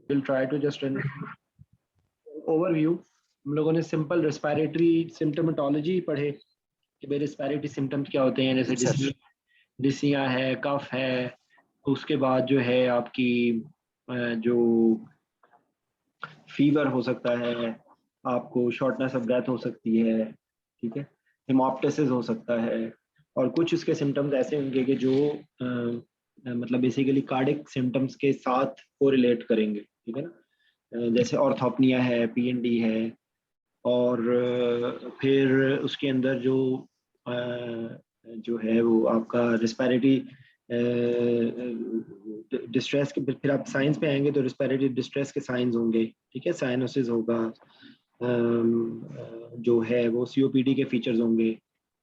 Will try to just run overview. हम लोगों ने सिंपल रेस्पिरेटरी सिम्टोमेटोलॉजी पढ़े कि भाई रेस्पिरेटरी सिम्टम्स क्या होते हैं, जैसे डिसिया है, कफ है। उसके बाद जो है आपकी जो फीवर हो सकता है, आपको शॉर्टनेस ऑफ ब्रेथ हो सकती है, ठीक है, हेमोप्टाइसिस हो सकता है, और कुछ इसके सिम्टम्स ऐसे होंगे कि जो मतलब बेसिकली कार्डिक सिम्टम्स के साथ कोरिलेट करेंगे, ठीक है ना। जैसे ऑर्थोपनिया है, पीएनडी है, और फिर उसके अंदर जो है वो आपका रिस्पायरेटरी डिस्ट्रेस के, फिर आप साइंस पे आएंगे तो रिस्पायरेटरी डिस्ट्रेस के साइंस होंगे, ठीक है, साइनोसिस होगा, जो है वो सीओपीडी के फीचर्स होंगे,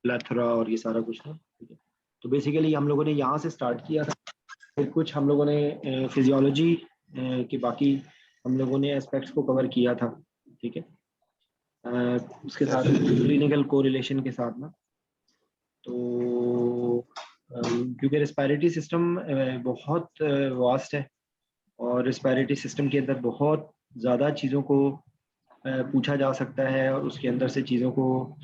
प्लेथोरा और ये सारा कुछ है, ठीक है। तो बेसिकली हम लोगों ने यहाँ से स्टार्ट किया था, फिर कुछ हम लोगों ने फिजियोलॉजी के बाकी हम लोगों ने एस्पेक्ट्स को कवर किया था, ठीक है, उसके साथ क्लिनिकल कोरिलेशन के साथ ना। तो क्योंकि रेस्पिरेटरी सिस्टम बहुत वास्ट है, और रेस्पिरेटरी सिस्टम के अंदर बहुत ज़्यादा चीज़ों को पूछा जा सकता है, और उसके अंदर से चीज़ों को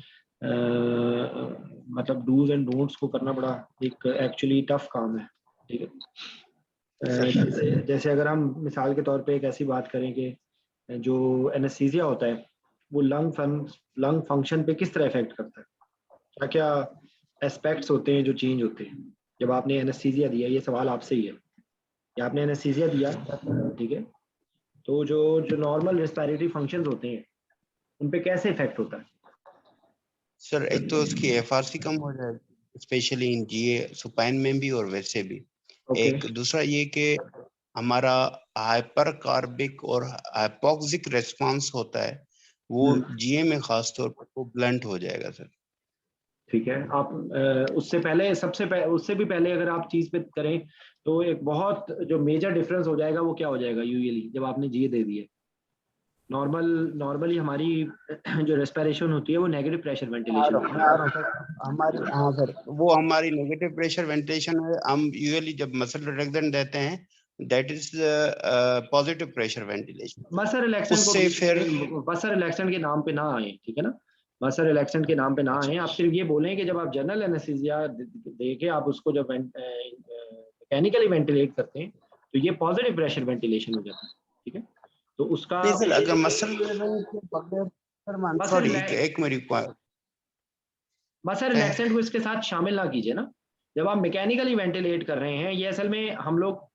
मतलब डूज एंड डोंट्स को करना बड़ा एक एक्चुअली टफ काम है, ठीक है। जैसे अगर हम मिसाल के तौर पे एक ऐसी बात करें कि जो एनेस्थीसिया होता है वो लंग फंक्शन पे किस तरह इफेक्ट करता है, क्या क्या एस्पेक्ट्स होते हैं जो चेंज होते हैं जब आपने एनेस्थीसिया दिया। ये सवाल आपसे ही है कि आपने एनेस्थीसिया दिया, ठीक है, तो जो जो नॉर्मल रेस्पिरेटरी फंक्शंस होते हैं उन पे कैसे इफेक्ट होता है। सर एक तो उसकी एफआरसी कम हो जाएगी, स्पेशली इन जीए सुपाइन में भी और वैसे भी। एक दूसरा ये कि हमारा हाइपर कार्बिक और हाइपोक्सिक रेस्पॉन्स होता है, वो जीए में खास तौर पर वो ब्लंट हो जाएगा सर। ठीक है, आप उससे पहले उससे भी पहले अगर आप चीज पे करें तो एक बहुत जो मेजर डिफरेंस हो जाएगा वो क्या हो जाएगा यूजुअली जब आपने जीए दे दिए। नॉर्मली हमारी जो रेस्पिरेशन होती है वो नेगेटिव प्रेशर वेंटिलेशन होती है हमारी, हाँ सर, वो हमारी नेगेटिव प्रेशर वेंटिलेशन है। हम यूजुअली जब मसल रिलैक्सेंट देते हैं that is positive pressure ventilation. Muscle relaxant उससे फिर मसल रिलैक्सेंट के नाम पे ना आए, ठीक है ना, मसल रिलैक्सेंट के नाम पे ना आए। आप सिर्फ ये बोलें कि जब आप जनरल एनेस्थीसिया देके आप उसको जब मैकेनिकली वेंटिलेट करते हैं तो ये पॉजिटिव प्रेशर वेंटिलेशन हो जाता है, ठीक है। तो उसका अगर मसल मसल एक मेरी मसल रिलैक्सेंट को इसके साथ शामिल ना कीजिए ना। जब आप मैकेनिकली वेंटिलेट कर रहे हैं, ये असल में हम लोग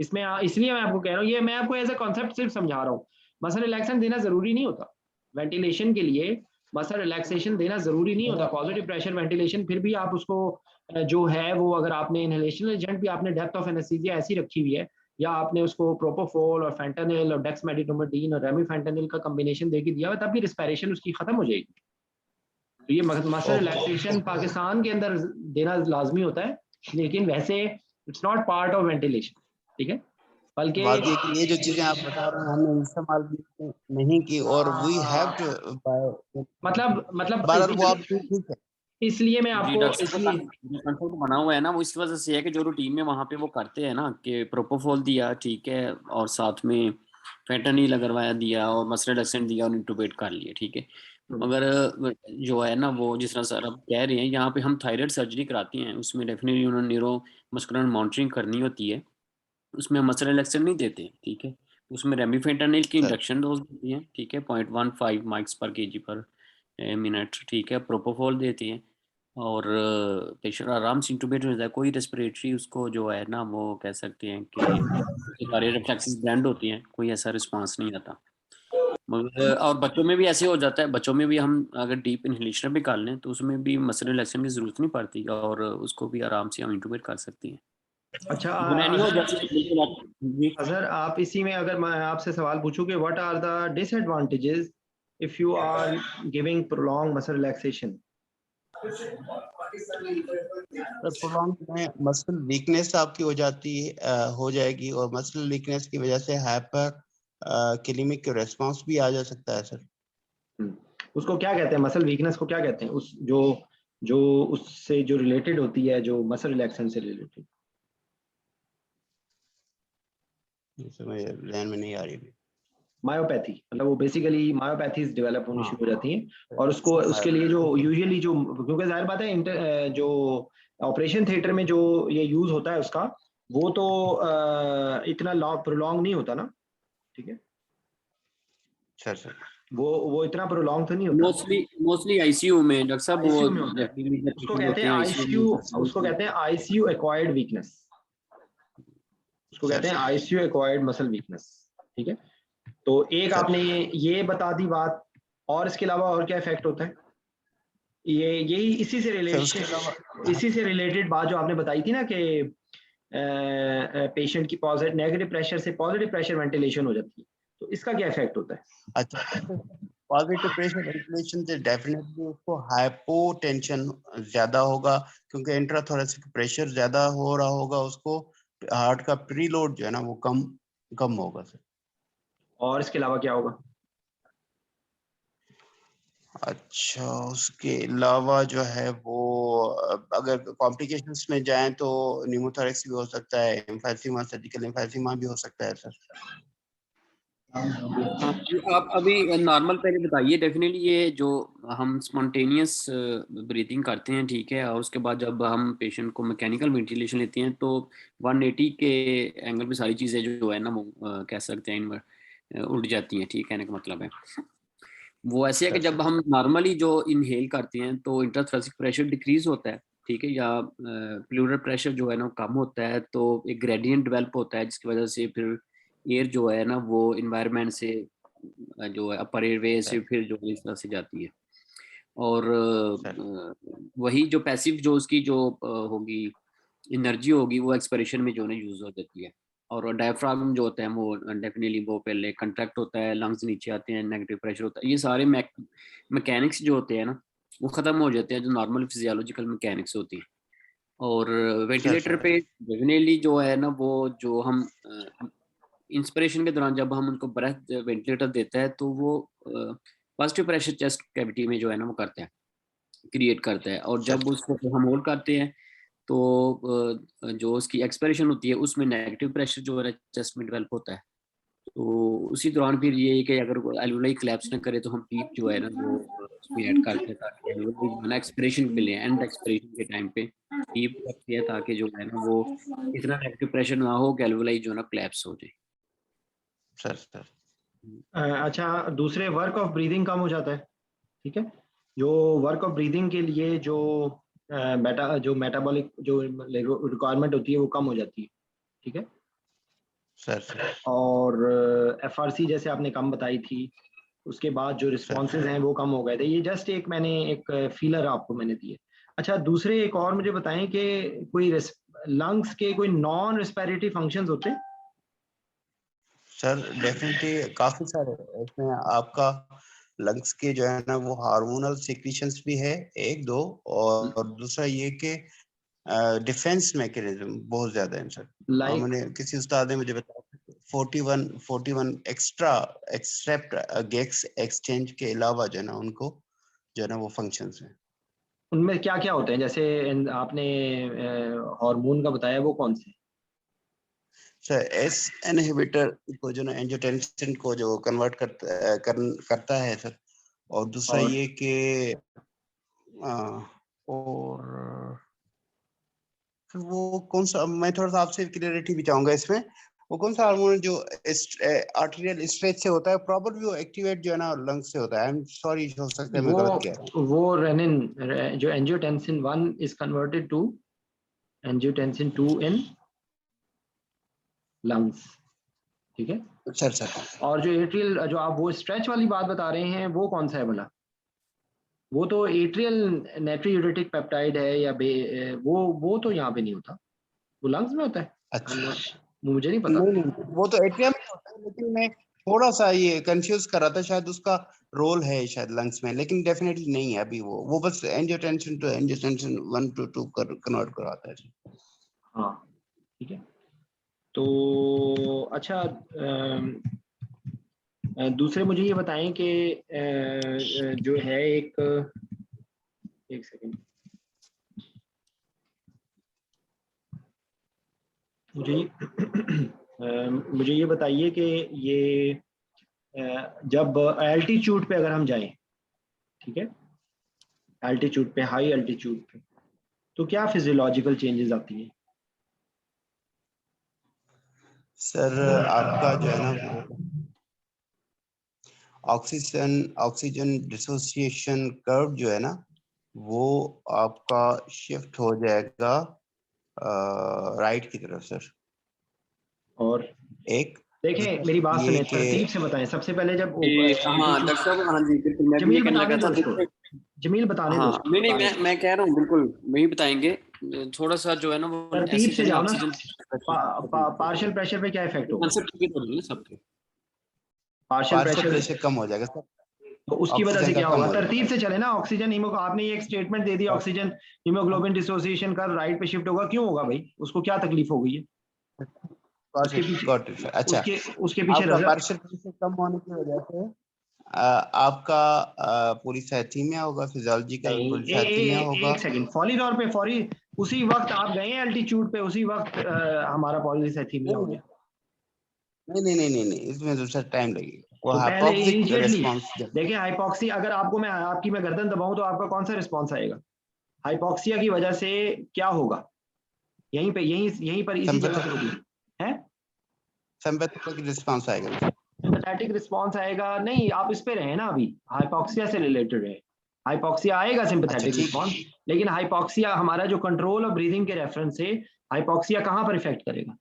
इसमें इसलिए मैं आपको कह रहा हूँ, ये मैं आपको एज ए कॉन्सेप्ट सिर्फ समझा रहा हूँ। मसल रिलैक्सेंट देना जरूरी नहीं होता वेंटिलेशन के लिए, मसल रिलैक्सेशन देना जरूरी नहीं होता। पॉजिटिव प्रेशर वेंटिलेशन फिर भी आप उसको जो है वो, अगर आपने इनहेलेशन एजेंट भी आपने डेप्थ ऑफ एनेस्थीसिया ऐसी रखी हुई है, या आपने उसको प्रोपोफोल और फैंटानिल और डेक्समेडिटोमेटिन और रेमिफेंटानिल का कॉम्बिनेशन देके दिया हुआ, तब भी रिस्पिरेशन उसकी खत्म हो जाएगी। तो ये मसल रिलैक्सेशन पाकिस्तान के अंदर देना लाजमी होता है, लेकिन वैसे it's not part of ventilation, ठीक है। बल्कि ये जो चीजें आप बता रहे हैं हमने इस्तेमाल नहीं की, और वी हैव टू मतलब वो आप ठीक है। इसलिए मैं जी आपको डॉक्टर साहब, जो कंसेप्ट बना हुआ है ना वो इस वजह से है कि जो रूटीन में वहाँ पे वो करते हैं ना कि प्रोपोफोल दिया, ठीक है, और साथ में फैंटानिल लगवाया दिया और मसल रिलैक्सेंट दिया और इंटूबेट कर लिए, ठीक है। मगर जो है ना वो जिस तरह सर आप कह रहे हैं, यहाँ पे हम थायराइड सर्जरी कराते हैं, उसमें डेफिनेटली उन्होंने न्यूरो मस्कुलर मॉनिटरिंग करनी होती है, उसमें मसल रिलैक्सेंट नहीं देते, ठीक है। उसमें रेमिफेंटानिल की इंडक्शन डोज देती है, ठीक है, 0.15 माइक्स पर केजी पर मिनट, ठीक है। प्रोपोफोल देती है और पेशेंट आराम से इंटूबेट हो जाता है। कोई रेस्पिरेटरी उसको जो है ना वो कह सकते हैं कि सारे रिफ्लेक्सेस ब्लेंड होती हैं, कोई ऐसा रिस्पांस नहीं आता। मगर और बच्चों में भी ऐसे हो जाता है, बच्चों में भी हम अगर डीप इनहेलेशन भी कर लें तो उसमें भी मसल रिलैक्सेशन की जरूरत नहीं पड़ती और उसको भी आराम से हम इंटूबेट कर सकते हैं। अच्छा अगर आप इसी में, अगर मैं आपसे सवाल पूछूं कि what are the disadvantages if you are giving prolong muscle relaxation. Muscle weakness आपकी हो जाती है, हो जाएगी, और मसल वीकनेस की वजह से हाइपर कैलेमिक रेस्पॉन्स भी आ जा सकता है सर। उसको क्या कहते हैं, मसल वीकनेस को क्या कहते हैं, उस जो जो उससे जो रिलेटेड होती है, जो मसल रिलैक्सेशन से रिलेटेड। समझ ध्यान में नहीं आ रही अभी। मायोपैथी मतलब वो बेसिकली मायोपैथीज डेवलप होनी हाँ, शुरू हो जाती हैं और उसको उसके लिए जो यूजुअली जो, क्योंकि जाहिर बात है जो ऑपरेशन थिएटर में जो ये यूज होता है उसका, वो तो इतना प्रोलॉन्ग नहीं होता ना, ठीक है, सर वो इतना प्रोलॉन्ग तो नहीं होता। मोस्टली आईसीयू में डॉक्टर साहब, वो आईसीयू में होता है, definitely जब उसको patient कहते होते हैं हैं आईसीयू, में, उसको कहते हैं आईसीयू एक्वायर्ड वीकनेस, उसको कहते हैं आईसीयू एक्वायर्ड मसल वीकनेस, ठीक है। तो एक सर आपने ये बता दी बात, और इसके अलावा और क्या इफेक्ट होता है? ये यही इसी से सर उसके रिलेटेड, अलावा इसी से रिलेटेड बात जो आपने बताई थी ना कि पेशेंट की पॉजिटिव नेगेटिव प्रेशर से पॉजिटिव प्रेशर वेंटिलेशन हो जाती है, तो इसका क्या इफेक्ट होता है? अच्छा, पॉजिटिव प्रेशर वेंटिलेशन से डेफिनेटली उसको हाइपोटेंशन ज्यादा होगा, क्योंकि इंट्राथोरेसिक प्रेशर ज्यादा हो रहा होगा, उसको हार्ट का प्रीलोड जो है ना वो कम होगा सर। और इसके अलावा क्या होगा? अच्छा, उसके अलावा जो है वो अगर कॉम्प्लिकेशंस में जाएं तो न्यूमोथोरेक्स भी हो सकता है, एम्फाइसीमा, सर्जिकल एम्फाइसीमा भी हो सकता है सर। हाँ, आप अभी नॉर्मल पहले बताइए। डेफिनेटली ये जो हम स्पॉन्टेनियस ब्रीथिंग करते हैं, ठीक है, और उसके बाद जब हम पेशेंट को मैकेनिकल वेंटिलेशन लेते हैं तो 180 के एंगल पे सारी चीज़ें जो है ना वो कह सकते हैं उड़ जाती हैं, ठीक है, कहने का मतलब है वो ऐसे है कि जब हम नॉर्मली जो इनहेल करते हैं तो इंट्राथोरेसिक प्रेशर डिक्रीज होता है, ठीक है, या प्लूरल प्रेशर जो है ना कम होता है, तो एक ग्रेडियंट डेवलप होता है जिसकी वजह से फिर एयर जो है ना वो इन्वायरमेंट से जो है अपर एयरवे से फिर जो है इस तरह से जाती है। और वही जो पैसिव जो उसकी जो होगी एनर्जी होगी वो एक्सपिरेशन में जो है यूज हो जाती है। और डायफ्राम जो होता है वो डेफिनेटली वो पहले कंट्रैक्ट होता है, लंग्स नीचे आते हैं, नेगेटिव प्रेशर होता है, ये सारे मैकेनिक्स जो होते हैं ना वो खत्म हो जाते हैं, जो नॉर्मल फिजियोलॉजिकल मैकेनिक्स होती हैं। और वेंटिलेटर पे डेफिनेटली जो है ना वो जो हम इंस्पिरेशन के दौरान जब हम उनको ब्रेथ वेंटिलेटर देता है तो वो पॉजिटिव प्रेशर चेस्ट कैविटी में जो है ना वो करता है, क्रिएट करता है। और जब उसको हम होल्ड करते हैं तो जो उसकी एक्सपिरेशन होती है उसमें नेगेटिव प्रेशर जो है चेस्ट में डेवलप होता है। तो उसी दौरान फिर ये है कि अगर एल्वुलाई कोलैप्स ना करे तो हम पीप जो है ना वो उसमें ऐड करते हैं ताकि एल्वुलाई जो है ना एक्सपिरेशन के लिए एंड एक्सपिरेशन के टाइम पे पीप करती है ताकि जो है ना वो इतना नेगेटिव प्रेशर ना हो कि एल्वुलाई जो है ना कोलैप्स हो जाए। सर अच्छा, दूसरे वर्क ऑफ ब्रीदिंग कम हो जाता है, ठीक है, जो वर्क ऑफ ब्रीदिंग के लिए जो जो मेटाबॉलिक जो रिक्वायरमेंट होती है वो कम हो जाती है, ठीक है। सर और एफआरसी जैसे आपने कम बताई थी, उसके बाद जो रिस्पॉन्सेज हैं वो कम हो गए थे। ये जस्ट एक मैंने एक फीलर आपको मैंने दिए। अच्छा, दूसरे एक और मुझे बताएं कि कोई लंग्स के कोई नॉन रेस्पिरेटरी फंक्शंस होते हैं? सर डेफिनेटली काफी सारे इसमें आपका लंग्स के जो है ना वो हार्मोनल सिक्रीशंस भी है एक दो, और दूसरा ये कि डिफेंस मैकेनिज्म बहुत ज्यादा है सर। लाइक मैंने किसी उस्ताद ने मुझे बताया 41 एक्स्ट्रा एक्सेप्ट गैस एक्सचेंज के अलावा जो है ना उनको जो है ना वो फंक्शंस हैं। उनमें क्या क्या होते हैं? जैसे आपने हार्मोन का बताया, वो कौन से? सर एस इनहिबिटर को जो ना एंजियोटेंसिन को जो कन्वर्ट करता है सर। और दूसरा और ये कि और फिर वो कौन सा, मैं थोड़ा सा आपसे क्लियरिटी भी चाहूंगा इसमें, वो कौन सा हार्मोन जो आर्टेरियल स्ट्रेच से होता है, प्रॉब्लली वो एक्टिवेट जो है ना लंग्स से होता है। आई एम सॉरी, हो सकता है मैं गलत कह रहा हूँ। वो रेनिन, जो angiotensin 1 is converted to angiotensin 2 in lungs, ठीक है। सर और जो एट्रियल, जो आप वो स्ट्रेच वाली बात बता रहे हैं, वो कौन सा है भला? वो तो एट्रियल नेट्रियूरेटिक पेप्टाइड है या वो तो यहाँ पे नहीं होता, वो लंग्स में होता है। अच्छा, मुझे नहीं पता। नहीं नहीं, वो तो एट्रियम में होता है, लेकिन मैं थोड़ा सा ये कंफ्यूज कर रहा था, शायद उसका रोल है शायद लंग्स में, लेकिन डेफिनेटली नहीं है अभी। वो बस angiotensin two angiotensin 1 to 2 convert कराता है। हाँ, ठीक है। तो अच्छा, दूसरे मुझे ये बताएं कि जो है एक सेकंड, मुझे मुझे ये बताइए कि ये जब एल्टीट्यूड पे अगर हम जाएं, ठीक है, एल्टीट्यूड पे, हाई एल्टीट्यूड पे, तो क्या फिजियोलॉजिकल चेंजेस आती हैं? सर आपका जो है ना वो ऑक्सीजन ऑक्सीजन डिसोसिएशन कर्व जो है ना वो आपका शिफ्ट हो जाएगा राइट की तरफ सर। और एक देखें, मेरी बात ये सुने, कि तरतीब से बताएं। सबसे पहले जब हाँ डॉक्टर साहब, हाँ जी बिल्कुल, मैं भी ये जमील कहने बताने लगा दो था। उसको, जमील बताने दो हाँ उसको, नहीं नहीं, बताने मैं कह रहा हूँ बिल्कुल वही बताएंगे। थोड़ा सा जो है ना वो तरतीब ऐसे से करें जाओ ना। ऑक्सीजन पार्शियल प्रेशर पे क्या इफेक्ट होगा? कंसेप्ट ठीक है ना सबके। पार्शियल पार्शियल प्रेशर, प्रेशर कम हो जाएगा सर, तो उसकी वजह से ऑक्सीजन का क्या कम होगा? हो तरतीब जाएगा। से चले ना। ऑक्सीजन हीमो, आपने ये एक स्टेटमेंट दे दी, ऑक्सीजन हीमोग्लोबिन डिसोसिएशन का राइट पे शिफ्ट होगा। क्यों होगा भाई? उसको क्या तकलीफ हो गई है? उसके पीछे, गॉट इट सर। अच्छा, उसके पीछे आपका नजर। पार्शियल प्रेशर कम होने की वजह से आपका पोलिसाइथीमिया होगा, फिजियोलॉजिकल नहीं, पोलिसाइथीमिया होगा। एक सेकंड, फौरी तौर पे, फौरी उसी वक्त आप गए एल्टीट्यूड पे, उसी वक्त हमारा पॉलीसाइथीमिया हो गया। नहीं नहीं नहीं नहीं नहीं, इसमें तो सर टाइम लगेगा, वो तो पहले हाइपोक्सिक इमीडिएटली रिस्पांस। देखिए, हाइपॉक्सी, अगर आपको मैं आपकी मैं गर्दन दबाऊं तो आपका कौन सा रिस्पॉन्स आएगा? हाइपॉक्सिया की वजह से क्या होगा? यहीं पे, यहीं पर, इसी जगह पे रुकिए। है, सिंपैथेटिक रिस्पांस आएगा। सिंपैथेटिक रिस्पॉन्स आएगा? नहीं, आप इस पे रहे ना, अभी हाइपॉक्सिया से रिलेटेड है। हाइपॉक्सिया आएगा अच्छा सिंपैथेटिक ठीक है। रिस्पॉन्स, लेकिन हाइपॉक्सिया हमारा जो कंट्रोल और ब्रीदिंग के रेफरेंस से, हाइपॉक्सिया कहां पर इफेक्ट करेगा?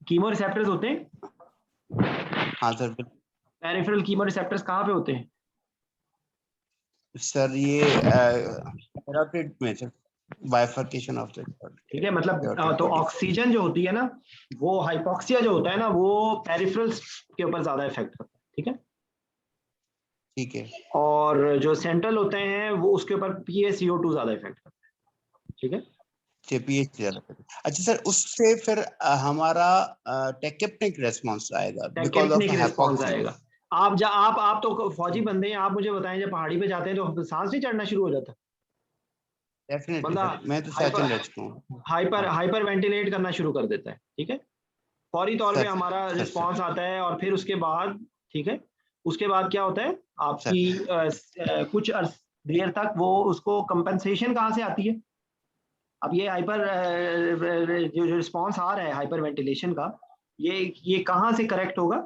कीमो रिसेप्टर्स होते हैं, हाँ सर पेरिफेरल कीमो रिसेप्टर्स कहां पे होते हैं? सर ये कैरोटिड में सर, बाइफर्केशन ऑफ द ठीक है, मतलब कैरोटिड तो बॉडी। ऑक्सीजन जो होती है ना, वो हाइपॉक्सिया जो होता है ना, वो पेरिफेरल्स के ऊपर ज्यादा इफेक्ट करता है। ठीक है, ठीक है। और जो सेंट्रल होते हैं वो उसके ऊपर PaCO2 ज्यादा इफेक्ट करता है। ठीक है, पीएच ज्यादा करें। अच्छा सर, उससे फिर हमारा टेक्टिक रेस्पॉन्स आएगा बिकॉज ऑफ टेकेप्निक रिस्पॉन्स हाइपोक्सिया। आएगा। आप तो फौजी बंदे हैं, आप मुझे बताएं, जब पहाड़ी पे जाते हैं तो सांस नहीं चढ़ना शुरू हो जाता? डेफिनेटली बंदा सर, मैं तो हाइपर सेकंड रह चुका हूँ। हाइपर हाँ हाइपर वेंटिलेट करना शुरू कर देता है। ठीक है, फौरी तौर पे सर हमारा सर रिस्पॉन्स आता है, और फिर उसके बाद, ठीक है, उसके बाद क्या होता है सर आपकी कुछ देर तक वो, उसको कंपनसेशन कहाँ से आती है? अब ये हाइपर जो रिस्पॉन्स आ रहा है हाइपर वेंटिलेशन का, ये कहाँ से करेक्ट होगा?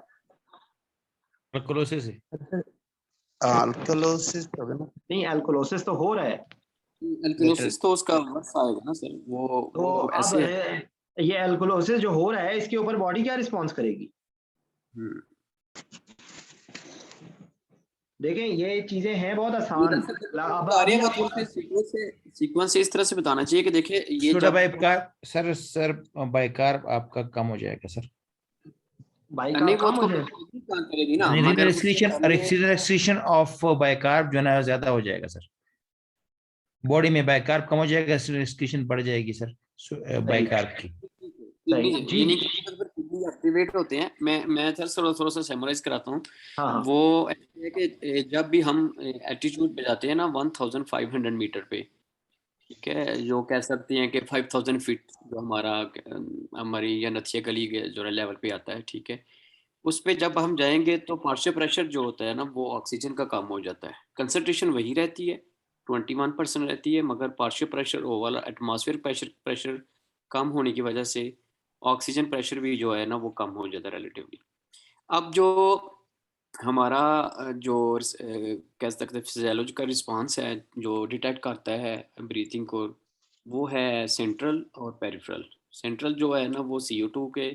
ट्यूबरकुलोसिस है। अल्कलोसिस होगा ना। नहीं, एल्कोलोसिस तो हो रहा है। एल्कलोसिस तो उसका वर्स आएगा ना सर, तो वो अब ऐसे है। ये एल्कोलोसिस जो हो रहा है, इसके ऊपर बॉडी क्या रिस्पॉन्स करेगी? देखें, ये चीजें हैं बहुत आसान। अब बता रहे अभी हैं वो आप, थोड़े से सीक्वेंस से इस तरह से बताना चाहिए कि देखिए ये सोडा जब बाइकार सर बाइकार आपका कम हो जाएगा सर। बाइक नहीं वो कम हो तो जाए? काम करेगी ना, रीनल मगर उससे एक्सक्रीशन पहले एक्सक्रीशन ऑफ बाइकार जो है ना ज्यादा हो जाएगा सर। बॉडी में बाइकार कम हो जाएगा, एक्सक्रीशन बढ़ जाएगी सर सही, बाइकार की। किडनी सही जी। ये नहीं कहते, पर किडनी एक्टिवेट होते हैं। मैं सर थोड़ा सा समराइज कराता हूँ। हाँ हाँ, वो ऐसे है कि जब भी हम एल्टीट्यूड पे जाते हैं ना 1500 मीटर पे, ठीक है, जो कह सकते हैं कि 5000 फीट जो हमारी या नथिया गली के जो लेवल पे आता है, ठीक है, उस पे जब हम जाएंगे तो पार्शियल प्रेशर जो होता है ना वो ऑक्सीजन का कम हो जाता है। कंसंट्रेशन वही रहती है, 21% रहती है, मगर partial pressure overall atmosphere pressure कम होने की वजह से ऑक्सीजन प्रेशर भी जो है ना वो कम हो जाता है रिलेटिवली। अब जो हमारा कह सकते हैं फिजियोलॉजिकल रिस्पांस है जो डिटेक्ट करता है ब्रीथिंग को, वो है सेंट्रल और पेरिफेरल। सेंट्रल जो है ना वो CO2 के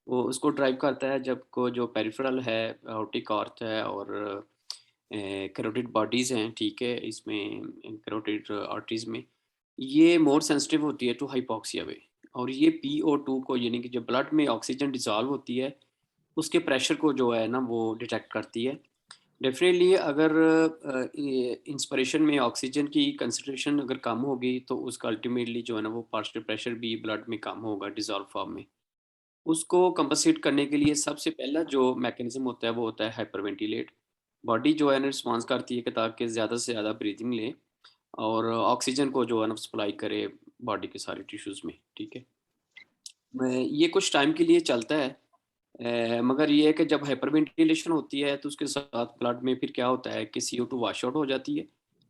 वो उसको ड्राइव करता है, जबको जो पेरिफेरल है ऑप्टिक अर्थ है और कैरोटिड बॉडीज हैं, ठीक है, इसमें कैरोटिड आर्टरीज में ये मोर सेंसिटिव होती है टू हाइपोक्सिया में। और ये PO2 को, यानी कि जो ब्लड में ऑक्सीजन डिसॉल्व होती है उसके प्रेशर को जो है ना वो डिटेक्ट करती है। डेफिनेटली अगर इंस्पिरेशन में ऑक्सीजन की कंसंट्रेशन अगर कम होगी तो उसका अल्टीमेटली जो है ना वो पार्शियल प्रेशर भी ब्लड में कम होगा डिसॉल्व फॉर्म में। उसको कंपनसेट करने के लिए सबसे पहला जो मैकेनिज्म होता है वो होता है हाइपरवेंटिलेट। बॉडी जो है ना रिस्पॉन्स करती है कि ताकि ज़्यादा से ज़्यादा ब्रीथिंग ले और ऑक्सीजन को जो है ना सप्लाई करे बॉडी के सारे टिश्यूज में, ठीक है। ये कुछ टाइम के लिए चलता है, मगर ये है कि जब हाइपरवेंटिलेशन होती है तो उसके साथ ब्लड में फिर क्या होता है कि CO2 वॉश आउट हो जाती है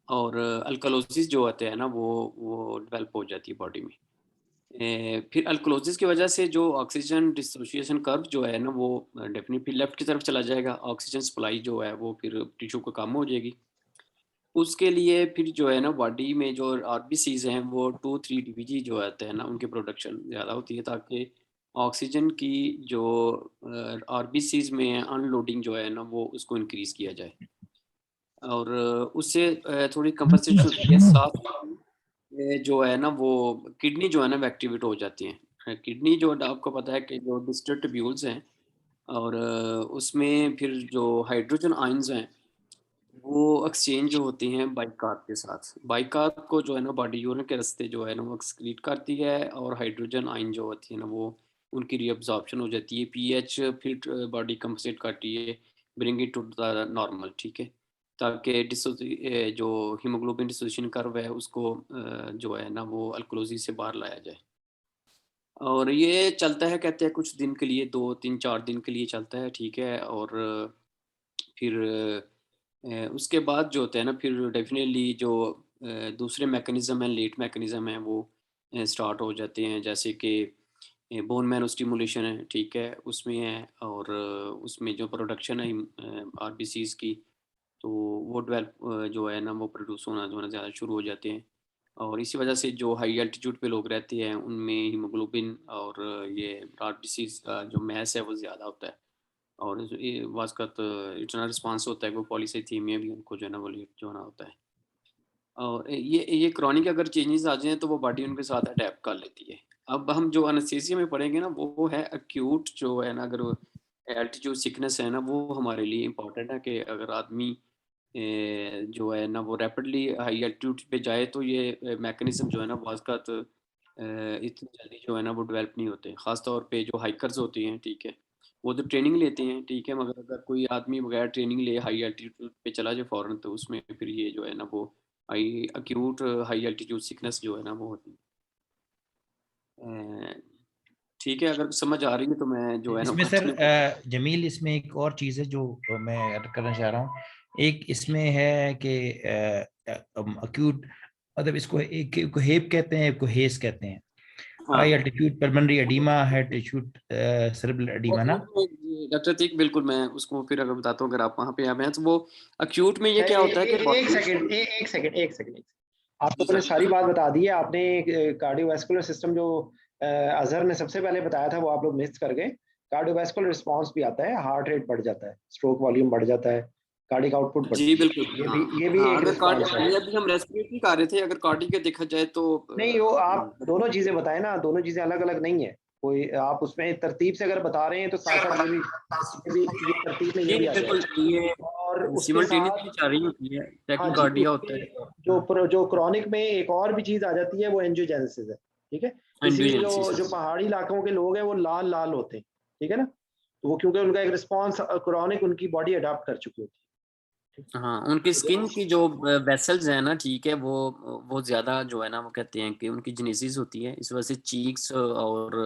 और अल्कलोसिस जो होते हैं ना वो डेवलप हो जाती है बॉडी में। फिर अल्कलोसिस की वजह से जो ऑक्सीजन डिसोसिएशन कर्व जो है ना वो डेफिनेटली लेफ्ट की तरफ चला जाएगा, ऑक्सीजन सप्लाई जो है वो फिर टिश्यू को कम हो जाएगी। उसके लिए फिर जो है ना बॉडी में जो आरबीसीज हैं वो 2-3 डीबीजी जो आते हैं ना उनकी प्रोडक्शन ज़्यादा होती है, ताकि ऑक्सीजन की जो आरबीसीज में अनलोडिंग जो है ना वो उसको इंक्रीज किया जाए और उससे थोड़ी कंपनसेशन होती है। साथ जो है ना वो किडनी जो है ना एक्टिवेट हो जाती हैं। किडनी जो आपको पता है कि जो डिस्टल ट्यूब्यूल्स हैं और उसमें फिर जो हाइड्रोजन आयंस हैं वो एक्सचेंज जो होती हैं बाइकार्ब के साथ। बाइकार्ब को जो है ना बॉडी यूरिन के रास्ते जो है ना वो एक्सक्रीट करती है और हाइड्रोजन आयन जो होती है ना वो उनकी रीअब्जॉर्प्शन हो जाती है। पीएच फिर बॉडी कंपनसेट करती है, bring it to the normal, ठीक है, ताकि जो हीमोग्लोबिन डिसोसिएशन कर्व है उसको जो है ना वो अल्कलोसिस से बाहर लाया जाए। और ये चलता है कहते हैं कुछ दिन के लिए, 2-3-4 दिन के लिए चलता है, ठीक है। और फिर उसके बाद जो होता है ना फिर डेफिनेटली जो दूसरे मैकेनिज्म हैं, लेट मैकेनिज्म हैं वो स्टार्ट हो जाते हैं, जैसे कि बोन मैरो स्टिमुलेशन है, ठीक है, उसमें है और उसमें जो प्रोडक्शन है आरबीसीज की तो वो डेवलप जो है ना वो प्रोड्यूस होना जो है ना ज़्यादा शुरू हो जाते हैं। और इसी वजह से जो हाई एल्टीट्यूड पे लोग रहते हैं उनमें हीमोग्लोबिन और ये आरबीसीज का जो मैस है वो ज़्यादा होता है और ये वास्कत इतना रिस्पांस होता है वो पॉलीसाइथीमिया भी उनको जो है ना वो लेट जो होना होता है। और ये क्रॉनिक अगर चेंजेस आ जाएँ तो वो बॉडी उनके साथ अडैप्ट कर लेती है। अब हम जो एनेस्थीसिया में पढ़ेंगे ना वो है एक्यूट जो है ना, अगर एल्टीट्यूड सिकनेस है ना वो हमारे लिए इम्पोर्टेंट है कि अगर आदमी जो है ना वो रैपिडली हाई एल्टीट्यूड पे जाए तो ये मैकेनिज्म जो है ना वास्कत इतनी जल्दी जो है ना वो डेवलप नहीं होते। ख़ास तौर पे जो हाइकर्स होते हैं, ठीक है, वो तो ट्रेनिंग लेते हैं, ठीक है, मगर अगर कोई आदमी बगैर ट्रेनिंग ले हाई एल्टीट्यूड पे चला जाए फ़ौरन तो उसमें फिर ये जो है ना वो high acute high altitude sickness जो है ना वो होती है। ठीक है, अगर समझ आ रही है तो मैं जो है ना इसमें सर कंटिन्यू। जमील, इसमें एक और चीज़ है जो मैं ऐड करना चाह रहा हूँ। एक इसमें है कि अक्यूट, मतलब इसको एक को हेप कहते हैं, एक को हेस कहते हैं। हाँ हाई एल्टीट्यूड पल्मोनरी एडीमा है, एल्टीट्यूड सेरेब्रल एडीमा ना। डॉक्टर ठीक, बिल्कुल मैं उसको फिर अगर बताता हूँ, अगर आप वहाँ पे आ गए हैं तो वो अक्यूट में ये क्या होता है कि एक सेकंड, एक सेकंड। आपको जी मैंने सर। सारी बात बता दी है। आपने कार्डियोवैस्कुलर सिस्टम जो अजहर ने सबसे पहले बताया था वो आप लोग मिस कर गए। कार्डियोवैस्कुलर रिस्पांस भी आता है, हार्ट रेट बढ़ जाता है, स्ट्रोक वॉल्यूम बढ़ जाता है, कार्डिक आउटपुट जी बढ़ती है। बिल्कुल, हाँ ये भी हाँ, एक अगर कार्डिक, रिस्पांस है। ये अभी हम रेस्पिरेटरी कर रहे थे, अगर कार्डिक का देखा जाए तो नहीं, वो आप दोनों चीजें बताएं ना, दोनों चीजें अलग अलग नहीं है। कोई आप उसमें तरतीब से अगर बता रहे हैं तो साथ साथ ये तरतीब में ये जी भी आ बिल्कुल, जाए। ये और उसके सिमल्टेनियसली साथ चल रही होती है, हाँ जी, टैकीकार्डिया होता है, उसमें जो क्रॉनिक में एक और भी चीज आ जाती है वो एंजियोजेनेसिस है, ठीक है। इसीलिए एंजियोजेनेसिस। जो पहाड़ी इलाकों के लोग हैं वो लाल लाल होते हैं, ठीक है ना। तो वो क्योंकि उनका एक रिस्पॉन्स क्रॉनिक उनकी बॉडी अडॉप्ट कर चुकी होती हाँ, उनकी स्किन की जो वेसल्स हैं ना, ठीक है, वो ज़्यादा जो है ना वो कहते हैं कि उनकी जेनेसिस होती है, इस वजह से चीक्स और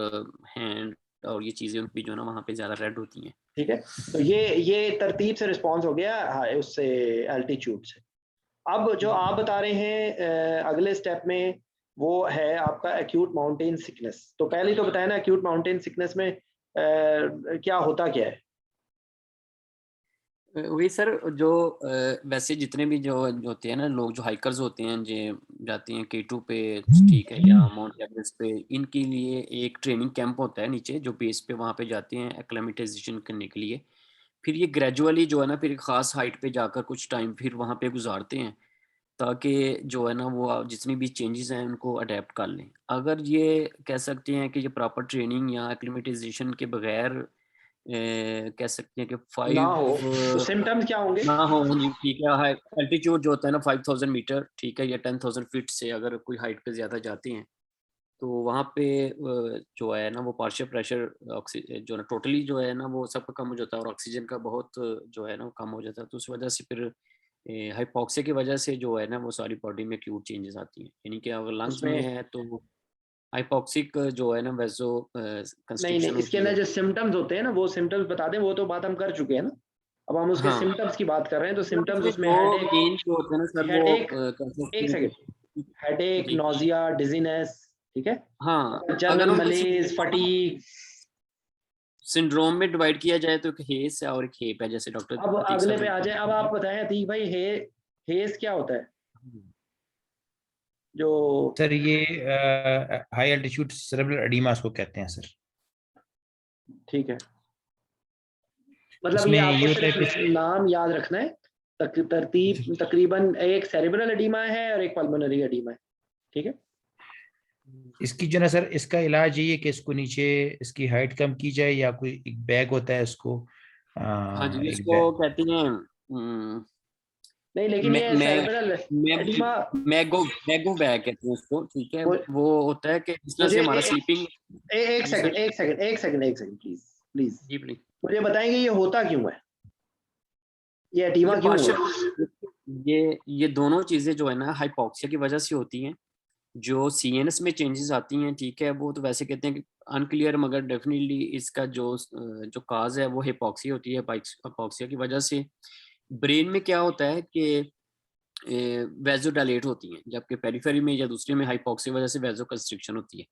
हैंड और ये चीज़ें उनकी जो है ना वहाँ पे ज़्यादा रेड होती हैं। है, ठीक है। तो ये तरतीब से रिस्पॉन्स हो गया, हाँ, उससे एल्टीट्यूड से। अब जो आप बता रहे हैं अगले स्टेप में वो है आपका एक्यूट माउंटेन सिकनेस। तो पहले तो बताया ना एक्यूट माउंटेन सिकनेस में क्या होता क्या है। वही सर, जो वैसे जितने भी जो होते हैं ना लोग जो हाइकर्स होते हैं जो जाते हैं K2 पे, ठीक है, या माउंट एवरेस्ट पे, इनके लिए एक ट्रेनिंग कैंप होता है नीचे जो बेस पे वहाँ पे जाते हैं एक्लेमेटाइजेशन करने के लिए। फिर ये ग्रेजुअली जो है ना फिर एक ख़ास हाइट पे जाकर कुछ टाइम फिर वहाँ पे गुजारते हैं, ताकि जो है ना वो जितनी भी चेंजेस हैं उनको अडेप्ट कर लें। अगर ये कह सकते हैं कि ये प्रॉपर ट्रेनिंग या एक्लेमेटाइजेशन के बगैर कह सकते हैं कि ना हो तो 5 सिम्टम्स क्या होंगे। ना हो, जी ठीक है, हाई एल्टीट्यूड जो होता है ना 5000 मीटर, ठीक है, या 10,000 फीट से अगर कोई हाइट पे ज़्यादा जाते हैं तो वहाँ पे जो है ना वो पार्शियल प्रेशर जो है ना टोटली जो है ना वो सबका कम हो जाता है और ऑक्सीजन का बहुत जो है ना वो कम हो जाता है, तो उस वजह से फिर हाइपोक्सिया की वजह से जो है ना वो सारी बॉडी में एक्यूट चेंजेस आती हैं, यानी कि अगर लंग्स में उसमें है तो हाइपोक्सिक जो है ना वैसो नहीं कंस्ट्रिक्शन नहीं, इसके होती अंदर है। जो सिम्टम्स होते हैं ना, वो सिम्टम्स बता दें, वो तो बात हम कर चुके हैं ना। अब हम उसके हाँ सिम्टम्स की बात कर रहे हैं, तो मतलब सिम्टम्स उसमें उसमें दो हेडेक, मेन जो होते हैं ना सर वो हेडेक, कह सकते एक हैं सेकंड, हेडेक, जी नोजिया, डिजीनेस, ठीक है, हाँ अगर जनरल हम मलेज, फटीग। सिंड्रोम में डिवाइड किया जाए तो एक हेस है और एक हेप है, जैसे डॉक्टर अब अतीक अगले साहब पे ने आ जाए, अब आप बताएं अतीक भाई, हेस क्या होता है? जो सर ये हाई एल्टीट्यूड सेरेब्रल एडिमा इसको कहते हैं सर। ठीक है, मतलब ये इसमें ये आपको होता है सिर्फ नाम याद रखना है। तरतीब तकरीबन एक सेरिब्रल एडिमा है और एक पल्मोनरी एडिमा है, ठीक है। इसकी जो ना सर, इसका इलाज यही है कि इसको नीचे इसकी हाइट कम की जाए, या कोई एक बैग होता है इसको हाँ जी एक इसको बैग। कहते हैं नहीं लेकिन ये मैं सेरिब्रल एडिमा, मैगो बैग कहते हैं उसको, ठीक है। वो होता है कि जिस तरह से मुझे हमारा स्लीपिंग। एक जी सर। सेकंड, एक सेकंड, एक सेकंड, एक सेकंड, प्लीज प्लीज जी प्लीज। मुझे बताएंगे ये होता क्यों है, ये ये एडिमा क्यों हुआ? पार्शियल ये दोनों चीजें जो है ना हाइपोक्सिया की वजह से होती हैं। जो सीएनएस में चेंजेस आती हैं, ठीक है, वो तो वैसे कहते हैं कि अनक्लियर, मगर डेफिनेटली इसका जो काज है वो हिपोक्सिया होती है। हिपोक्सिया की वजह से ब्रेन में क्या होता है कि वेजोडाइलेट होती हैं, जबकि पेरिफेरी में या दूसरे में हाइपोक्सिया की वजह से वेजो कंस्ट्रिक्शन होती है।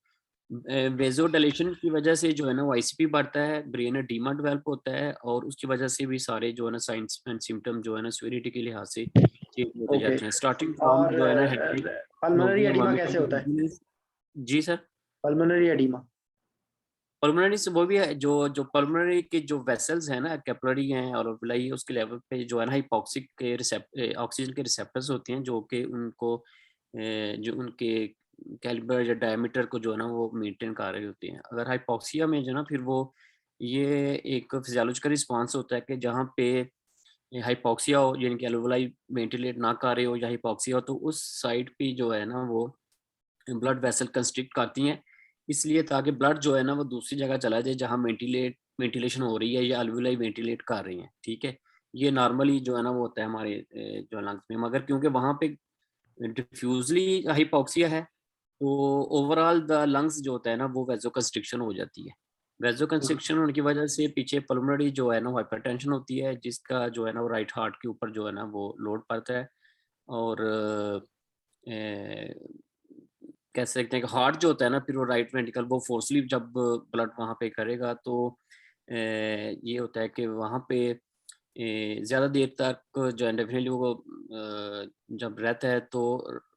वेजो डायलेशन की वजह से जो है ना वो आईसीपी बढ़ता है, ब्रेन एडीमा डेवलप होता है, और उसकी वजह से भी सारे जो है ना साइंस एंड सिम्टम जो है ना सीवियरिटी के लिहाज से चेंज होते ओके, जाते हैं। स्टार्टिंग फ्रॉम और जो है ना हेडेक, पल्मोनरी नोजिया, एडिमा कैसे होता है? वॉमिटिंग। जी सर। पल्मोनरी एडिमा, पल्मोनरी से वो भी है, जो जो पल्मोनरी के जो वेसल्स हैं ना, कैपिलरी हैं और alveoli, उसके लेवल पे जो है ना हाइपोक्सिक के ऑक्सीजन के रिसेप्टर्स होते हैं, जो कि उनको जो उनके कैलिबर या डायमीटर को जो है ना वो मेंटेन कर रहे होते हैं। अगर हाइपोक्सिया में जो है ना फिर वो ये एक फिजियोलॉजिकल रिस्पांस होता है कि जहाँ पे हाइपोक्सिया हो, यानी कि alveoli वेंटिलेट ना कर रहे हो या हाइपोक्सिया हो, तो उस साइड पे जो है ना वो ब्लड वेसल कंस्ट्रिक्ट करती हैं, इसलिए ताकि ब्लड जो है ना वो दूसरी जगह चला जाए जहाँ वेंटिलेशन हो रही है या अल्वुलाई वेंटिलेट कर रही हैं, ठीक है। ये नॉर्मली जो है ना वो होता है हमारे जो लंग्स में, मगर क्योंकि वहाँ पे डिफ्यूजली हाइपोक्सिया है, तो ओवरऑल द लंग्स जो होता है ना वो वेजो कंस्ट्रिक्शन हो जाती है। वेजो कंस्ट्रिक्शन होने की वजह से पीछे पल्मोनरी जो है ना वो हाइपरटेंशन होती है, जिसका जो है ना वो राइट हार्ट के ऊपर जो है ना वो लोड पड़ता है। और कह सकते हैं कि हार्ट जो होता है ना फिर वो राइट वेंट्रिकल वो फोर्सली जब ब्लड वहाँ पे करेगा, तो ये होता है कि वहाँ पे ज़्यादा देर तक जो है डेफिनेटली वो जब रहता है तो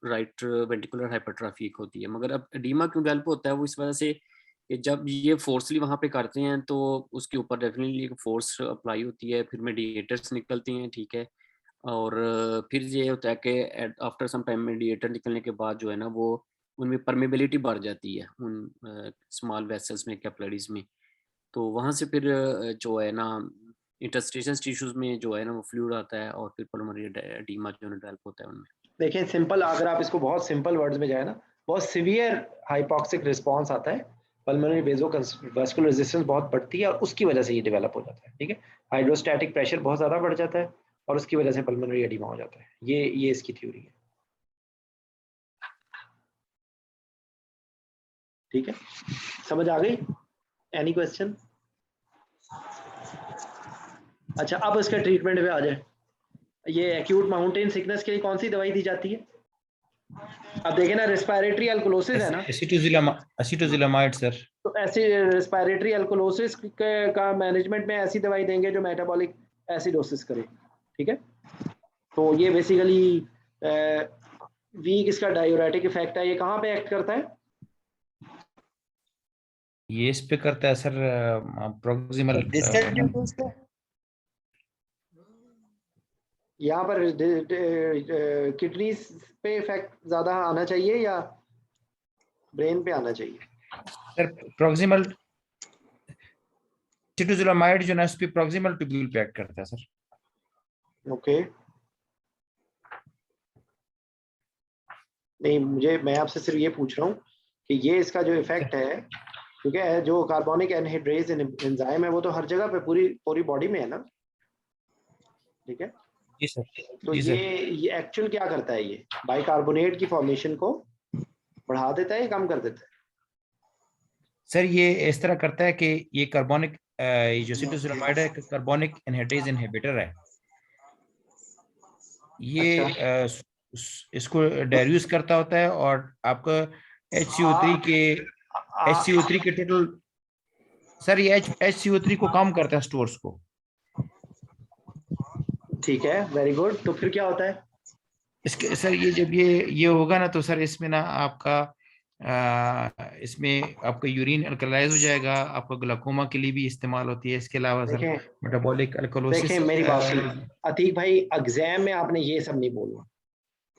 राइट वेंट्रिकुलर हाइपरट्रॉफी होती है। मगर अब एडीमा क्यों डेवलप होता है, वो इस वजह से कि जब ये फोर्सली वहाँ पे करते हैं तो उसके ऊपर डेफिनेटली एक फोर्स अप्लाई होती है, फिर मेडिएटर्स निकलती हैं, ठीक है। और फिर ये होता है कि आफ्टर सम टाइम मेडिएटर निकलने के बाद जो है ना वो उनमें परमेबिलिटी बढ़ जाती है उन स्मॉल वेसल्स में, कैपिलरीज में। तो वहाँ से फिर जो है ना इंटरस्टिशियल टिश्यूज में जो है ना वो फ्लूइड आता है, और फिर पल्मोनरी एडीमा जो है डेवलप होता है उनमें। देखिए सिंपल, अगर आप इसको बहुत सिंपल वर्ड्स में जाए ना, बहुत सीवियर हाइपोक्सिक रिस्पांस आता है, पल्मोनरी वेस्कुलर रेजिस्टेंस बहुत बढ़ती है और उसकी वजह से ये डेवलप हो जाता है, ठीक है। हाइड्रोस्टैटिक प्रेशर बहुत ज़्यादा बढ़ जाता है और उसकी वजह से पल्मोनरी एडिमा हो जाता है। ये इसकी थ्योरी है, ठीक है। समझ आ गई? Any question? अच्छा, अब इसके ट्रीटमेंट पे आ जाए। ये एक्यूट माउंटेन सिकनेस के लिए कौन सी दवाई दी जाती है? अब देखें ना, रेस्पिरेटरी अल्कोलोसिस है ना, एसिटोजिलामाइड सर। तो ऐसी रेस्पिरेटरी अल्कोलोसिस का मैनेजमेंट में ऐसी दवाई देंगे जो मेटाबॉलिक एसिडोसिस करे, ठीक है। तो ये बेसिकली वीक इसका डायूरेटिक इफेक्ट है। ये कहाँ पे एक्ट करता है? ये इस पे करता है सर प्रोक्सिमल। यहाँ पर किडनीज पे इफेक्ट ज्यादा आना चाहिए या ब्रेन पे आना चाहिए? सर प्रोक्सिमल एसिटोजिलामाइड जो ना इस पे प्रोक्सिमल ट्यूब्यूल पे एक्ट करता है सर। ओके, नहीं मैं आपसे सिर्फ ये पूछ रहा हूँ कि ये इसका जो इफेक्ट है, ठीक है, जो कार्बोनिक एनहाइड्रेज एंजाइम है वो तो हर जगह पे पूरी पूरी बॉडी में है ना, ठीक है। जी सर। तो जी सर। ये एक्चुअल क्या करता है? ये बाइकार्बोनेट की फॉर्मेशन को बढ़ा देता है या कम कर देता है? सर ये इस तरह करता है कि ये कार्बोनिक ये जो सिटोसिलामाइड है कार्बोनिक एनहाइड्रेज इनहिबिटर है। ये अच्छा। इसको डायल्यूट करता होता है और आपका HCO3 के HCO3 के टोटल, सर ये HCO3 को कम करता है स्टोर्स को। ठीक है, वेरी गुड। तो फिर क्या होता है? इसके सर ये जब ये होगा ना तो सर इसमें ना आपका इसमें आपका यूरिन अल्कलाइज हो जाएगा, आपका ग्लाकोमा के लिए भी इस्तेमाल होती है। इसके अलावा सर देखें मेटाबॉलिक अल्कोलोसिस। देखें मेरी बात सुनिए अतीक भाई, एग्जाम में आपने ये सब नहीं बोलना।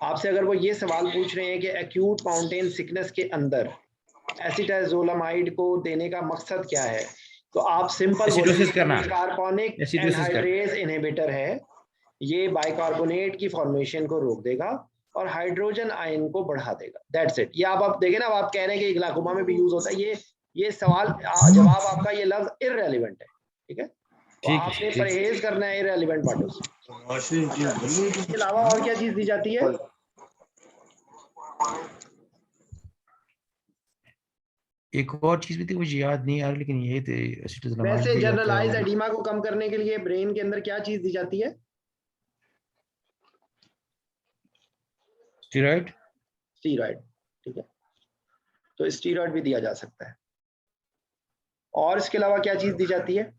आपसे अगर वो ये सवाल पूछ रहे हैं कि एक्यूट माउंटेन सिकनेस के अंदर एसिटाजोलामाइड को देने का मकसद क्या है, तो आप सिंपल एसिडोसिस करना, बोलेंगे कार्बोनिक एसिडोसिस करना। एनहाइड्रेज इनहिबिटर है, ये बाइकार्बोनेट की फॉर्मेशन को रोक देगा और हाइड्रोजन आयन को बढ़ा देगा। That's it. ये आप देखें ना, आप कह रहे हैं कि ग्लाकोमा में भी यूज होता है। ये सवाल जवाब आपका ये लफ्ज इररेलेवेंट है, ठीक है? तो ठीक है, आपने ठीक। परहेज करना है इररेलेवेंट बातों से। अच्छा, इसके अलावा और क्या चीज दी जाती है? एक और चीज भी थी मुझे याद नहीं आ रही, लेकिन ये थे एसिटाजोलामाइड वैसे भी होता जनरलाइज है। एडिमा को कम करने के लिए ब्रेन के अंदर क्या चीज दी जाती है? स्टेरॉइड। स्टीरॉइड, ठीक है। तो स्टीरॉइड भी दिया जा सकता है। और इसके अलावा क्या चीज दी जाती है?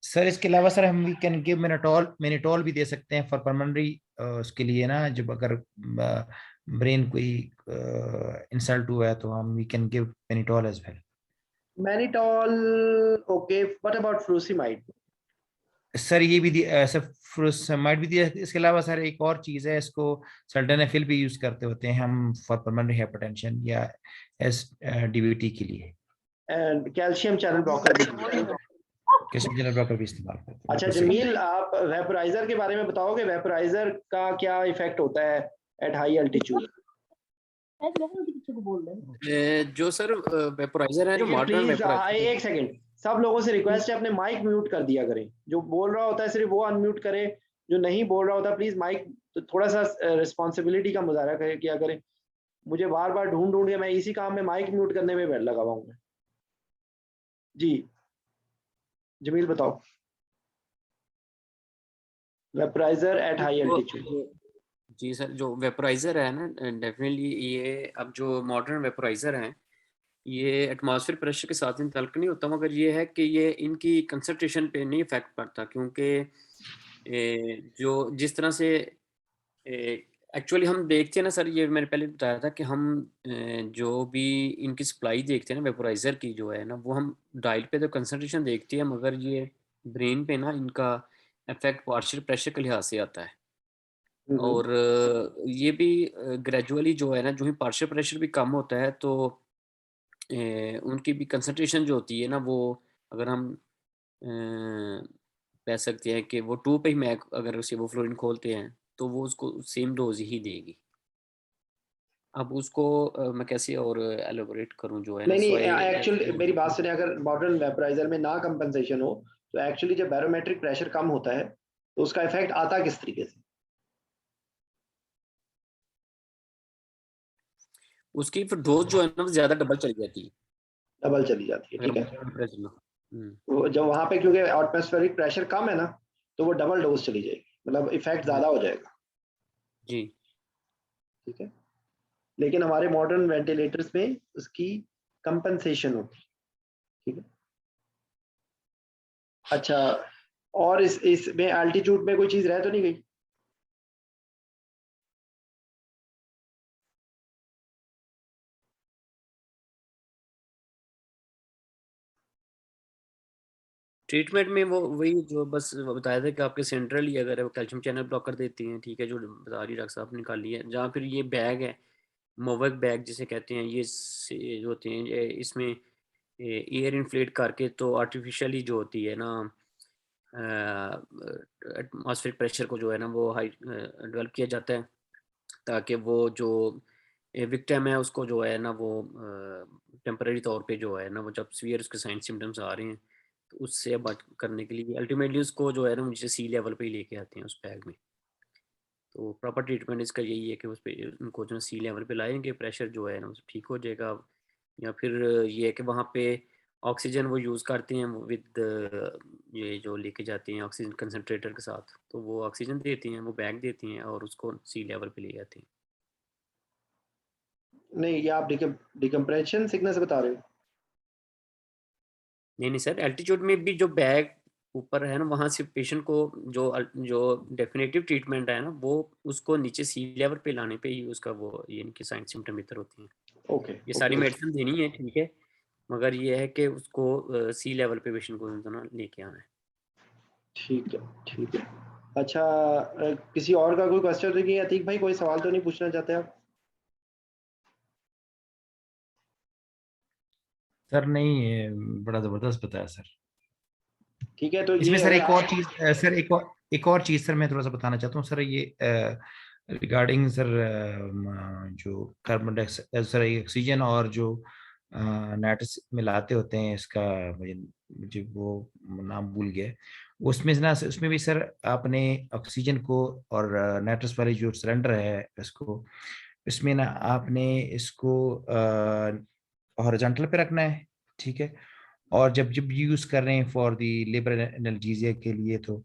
सर इसके अलावा सर हम वी कैन गिव मेनिटॉल भी दे सकते हैं फॉर परमानेंटरी उसके लिए ना, जब अगर ब्रेन कोई इंसल्ट हुआ है तो हम we can give mannitol as well. Mannitol, okay. What about frusemide? Sir ये भी सर फ्रूसमाइड भी दिया। इसके अलावा सर एक और चीज है, इसको सल्डेनाफिल भी यूज करते होते हैं हम फॉर परमानेंट हाइपरटेंशन या DVT के लिए। एंड कैल्शियम चैनल ब्लॉकर भी दी जाती है। कैल्शियम चैनल ब्लॉकर भी इस्तेमाल करते हैं। अच्छा बिल्कुल सही। जमील, आप वेपराइजर के बारे में बताओगे, वेपराइजर का क्या इफेक्ट होता है एट हाई अल्टीट्यूड? जो सर वेपोराइजर है, जो देखिए मॉडर्न प्लीज वेपोराइजर। एक सेकंड, सब लोगों से रिक्वेस्ट है अपने माइक म्यूट कर दिया करें। जो बोल रहा होता है सिर्फ वो अनम्यूट करे, जो नहीं बोल रहा होता प्लीज माइक, तो थोड़ा सा रिस्पॉन्सिबिलिटी का मुजाहरा किया करें। मुझे बार बार ढूंढ ढूंढ के मैं इसी काम में माइक म्यूट करने में लगा हुआ हूँ। जी जमील बताओ, वेपराइजर एट हाई अल्टीट्यूड। जी सर, जो वेपोराइजर है ना, डेफिनेटली ये अब जो मॉडर्न वेपोराइजर हैं, ये एटमॉस्फेयर प्रेशर के साथ इन तल्क नहीं होता, मगर ये है कि ये इनकी कंसंट्रेशन पे नहीं इफेक्ट पड़ता, क्योंकि जो जिस तरह से एक्चुअली हम देखते हैं ना सर, ये मैंने पहले बताया था कि हम जो भी इनकी सप्लाई देखते हैं ना वेपोराइजर की जो है ना, वो हम डायल पे तो कंसंट्रेशन देखते हैं, मगर ये ब्रेन पे ना इनका इफेक्ट पार्शियल प्रेशर के लिहाज से आता है। और ये भी ग्रेजुअली जो है ना, जो ही पार्शियल प्रेशर भी कम होता है तो उनकी भी कंसंट्रेशन जो होती है ना, वो अगर हम कह सकते हैं कि वो 2 पे ही मैक अगर उसे वो फ्लोरिन खोलते हैं तो वो उसको सेम डोज ही देगी। अब उसको मैं कैसे और एलोबरेट करूं जो है ना, नहीं सो नहीं, एक्चुअली मेरी बात सुनिए, अगर मॉडर्न वेपराइजर में ना कंपनसेशन हो तो एक्चुअली जब बैरोमेट्रिक प्रेशर कम होता है तो उसका इफेक्ट आता किस तरीके से? उसकी फिर डोज जो है ना ज्यादा डबल चली जाती है डबल चली जाती है, अगर ठीक है। मॉडर्न प्रेशर में। जब वहां पे क्योंकि एटमॉस्फेरिक प्रेशर कम है ना, तो वो डबल डोज चली जाएगी, मतलब इफेक्ट ज्यादा हो जाएगा, जी ठीक है। लेकिन हमारे मॉडर्न वेंटिलेटर्स में उसकी कंपनसेशन होती है, ठीक है। अच्छा, और इसमें एल्टीट्यूड में कोई चीज रह तो नहीं गई? ट्रीटमेंट में वो वही जो बस बताया था कि आपके सेंट्रली अगर वो कैल्शियम चैनल ब्लॉकर देती हैं, ठीक है, जो बता रही डॉक्टर साहब निकाली है, जहाँ फिर ये बैग है मोवक बैग जिसे कहते हैं, ये जो होते हैं इसमें एयर इन्फ्लेट करके तो आर्टिफिशियली जो होती है ना एटमॉस्फेरिक प्रेशर को जो है ना वो हाई डेवलप किया जाता है, ताकि वो जो विक्टिम है उसको जो है ना वो टेम्परेरी तौर पे जो है ना, वो जब सीवियर उसके साइन सिम्टम्स आ रहे हैं तो उससे बच करने के लिए अल्टीमेटली उसको जो है ना नीचे सी लेवल पे ही लेके आते हैं उस बैग में। तो प्रॉपर ट्रीटमेंट इसका यही है कि उस पे उनको जो सी लेवल पे लाएंगे, प्रेशर जो है ना ठीक हो जाएगा। या फिर ये है कि वहाँ पे ऑक्सीजन वो यूज़ करते हैं विद ये जो लेके जाते हैं ऑक्सीजन कंसनट्रेटर के साथ, तो वो ऑक्सीजन देती हैं, वो बैग देती हैं और उसको सी लेवल पे ले जाती हैं। नहीं, ये आप डिकम्प्रेशन सिकनेस बता रहे हो? नहीं सर, एल्टीट्यूड में भी जो बैग ऊपर है ना, वहाँ से पेशेंट को जो डेफिनेटिव ट्रीटमेंट है ना, वो उसको नीचे सी लेवल पे लाने पे ही उसका वो ये इनकी साइन सिम्टम इतर होती हैं। ओके, ये सारी मेडिसिन देनी है, ठीक है, मगर ये है कि उसको सी लेवल पे पेशेंट को ना लेके आना है। ठीक है, ठीक है। अच्छा, किसी और का कोई क्वेश्चन है कि अतीक भाई कोई सवाल तो नहीं पूछना चाहते आप? सर नहीं, ये बड़ा जबरदस्त बताया सर। ठीक है, तो इसमें ये सर अगर एक और चीज, सर एक और चीज सर मैं थोड़ा सा बताना चाहता हूँ सर, ये रिगार्डिंग सर जो कार्बन डाइऑक्साइड सर ऑक्सीजन और जो नाइट्रस मिलाते होते हैं, इसका मुझे मुझे वो नाम भूल गया, उसमें ना उसमें भी सर आपने ऑक्सीजन को और नाइट्रस वाली जो सिलेंडर है इसको, इसमें ना आपने इसको हॉरिजॉन्टल पे रखना है, ठीक है। और जब जब यूज कर रहे हैं फॉर दी लेबर एनाल्जेसिया के लिए, तो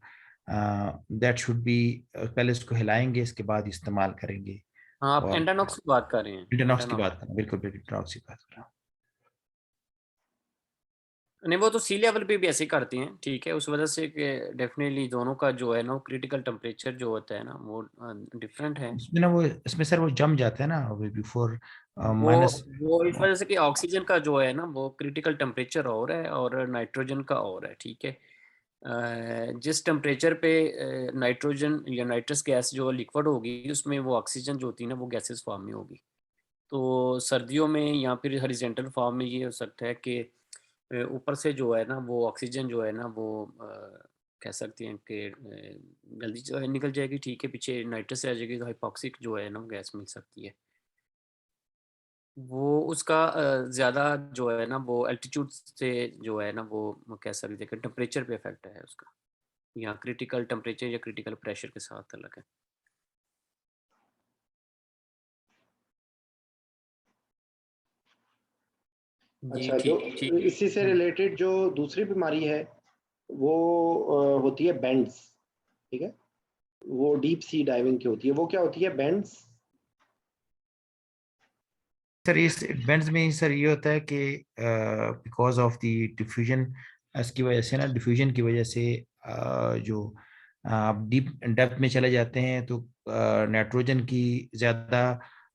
दैट शुड बी, पहले इसको हिलाएंगे, इसके बाद इस्तेमाल करेंगे। हाँ, आप और एंटानॉक्स की बात कर रहे हैं? इंटरनॉक्स की बात करना, बिल्कुल बिल्कुल इंटरनॉक्स की बात कर रहा हूँ। नहीं, वो तो सी लेवल पे भी ऐसे ही करते हैं, ठीक है, उस वजह से कि डेफिनेटली दोनों का जो है ना क्रिटिकल टेम्परेचर जो होता है ना वो डिफरेंट है। इसमें ना वो, इसमें सर वो जम जाता है ना बिफोर वो माइनस। वो इस वजह से कि ऑक्सीजन का जो है ना वो क्रिटिकल टेम्परेचर और है और नाइट्रोजन का और है, ठीक है। जिस टेम्परेचर पे नाइट्रोजन या नाइट्रस गैस जो लिक्विड होगी उसमें वो ऑक्सीजन जो होती है ना वो गैसेस फॉर्म में होगी। तो सर्दियों में या फिर हॉरिजॉन्टल फॉर्म में ये हो सकता है कि ऊपर से जो है ना वो ऑक्सीजन जो है ना वो कह सकते हैं कि जल्दी जो है निकल जाएगी, ठीक है, पीछे नाइट्रस आ जाएगी तो हाइपॉक्सिक जो है ना गैस मिल सकती है। वो उसका ज़्यादा जो है ना वो एल्टीट्यूड से जो है ना वो कह सकते हैं कि टेम्परेचर पे इफेक्ट है उसका, या क्रिटिकल टेम्परेचर या क्रिटिकल प्रेशर के साथ अलग है। जी अच्छा, जो ठीक ठीक। इसी से रिलेटेड जो दूसरी बीमारी है वो होती है बेंड्स, ठीक है, वो डीप सी डाइविंग की होती है। वो क्या होती है बेंड्स? सर इस इवेंट्स में सर ये होता है कि बिकॉज ऑफ द डिफ्यूजन, इसकी वजह से ना, डिफ्यूजन की वजह से जो आप डीप डेप्थ में चले जाते हैं तो नाइट्रोजन की ज़्यादा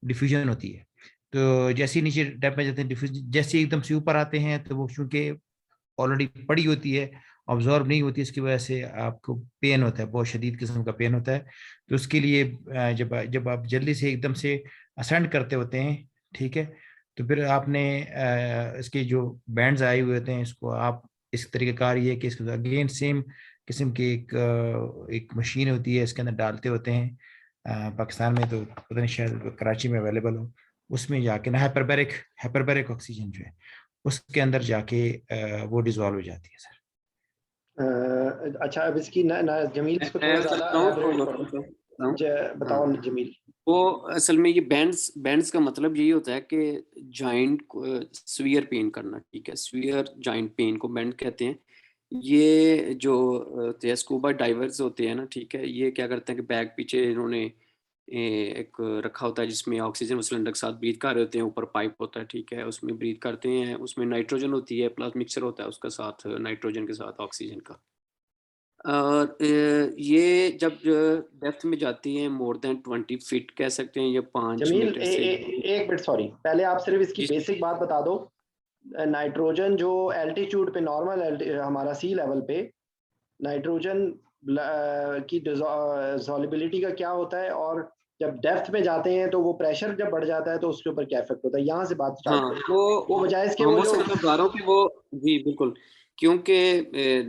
डिफ्यूजन होती है। तो जैसे ही नीचे डेप्थ में जाते हैं, डिफ्यूजन जैसे ही एकदम से ऊपर आते हैं तो वो चूंकि ऑलरेडी पड़ी होती है, ऑब्जॉर्व नहीं होती, इसकी वजह से आपको पेन होता है, बहुत शदीद किस्म का पेन होता है। तो उसके लिए जब जब आप जल्दी से एकदम से असेंड करते होते हैं, ठीक है, तो फिर आपने इसके जो बैंड्स आए हुए होते हैं, इसको आप इस तरीक़ेकार ये है कि इसको अगेन सेम किस्म की एक मशीन होती है, इसके अंदर डालते होते हैं। पाकिस्तान में तो पता नहीं, शायद कराची में अवेलेबल हो, उसमें जाके ना हाइपरबैरिक ऑक्सीजन जो है उसके अंदर जाके वो डिजॉल्व हो जाती है सर। अच्छा, अब इसकी ना जमील इसको मैं थोड़ा उसका ज़्यादा बताऊं एलैबोरेट तो करो। बताओ हाँ, जमील। वो असल में ये बैंड्स का मतलब यही होता है कि जॉइंट स्वीयर पेन करना, ठीक है, स्वीयर जॉइंट पेन को बैंड कहते हैं। ये जो स्कूबा डाइवर्स होते हैं ना, ठीक है, ये क्या करते हैं कि बैग पीछे इन्होंने एक रखा होता है जिसमें ऑक्सीजन सिलेंडर के साथ ब्रीथ कर रहे होते हैं, ऊपर पाइप होता है, ठीक है, उसमें ब्रीथ करते हैं, उसमें नाइट्रोजन होती है प्लस मिक्सचर होता है उसका साथ नाइट्रोजन के साथ ऑक्सीजन का। ये जब डेप्थ में जाती है मोर देन 20 फीट कह सकते हैं या 5 जमील मीटर से। एक मिनट, सॉरी, पहले आप सिर्फ इसकी जी बेसिक बात बता दो। नाइट्रोजन जो एल्टीट्यूड पे नॉर्मल हमारा सी लेवल पे नाइट्रोजन की सॉल्युबिलिटी का क्या होता है, और जब डेप्थ में जाते हैं तो वो प्रेशर जब बढ़ जाता है तो उसके ऊपर क्या इफेक्ट होता है, यहाँ से बात हाँ, स्टार्ट करो। वो बजाय इसके वो वो जो सर मैं बता रहा हूँ कि वो जी बिल्कुल, क्योंकि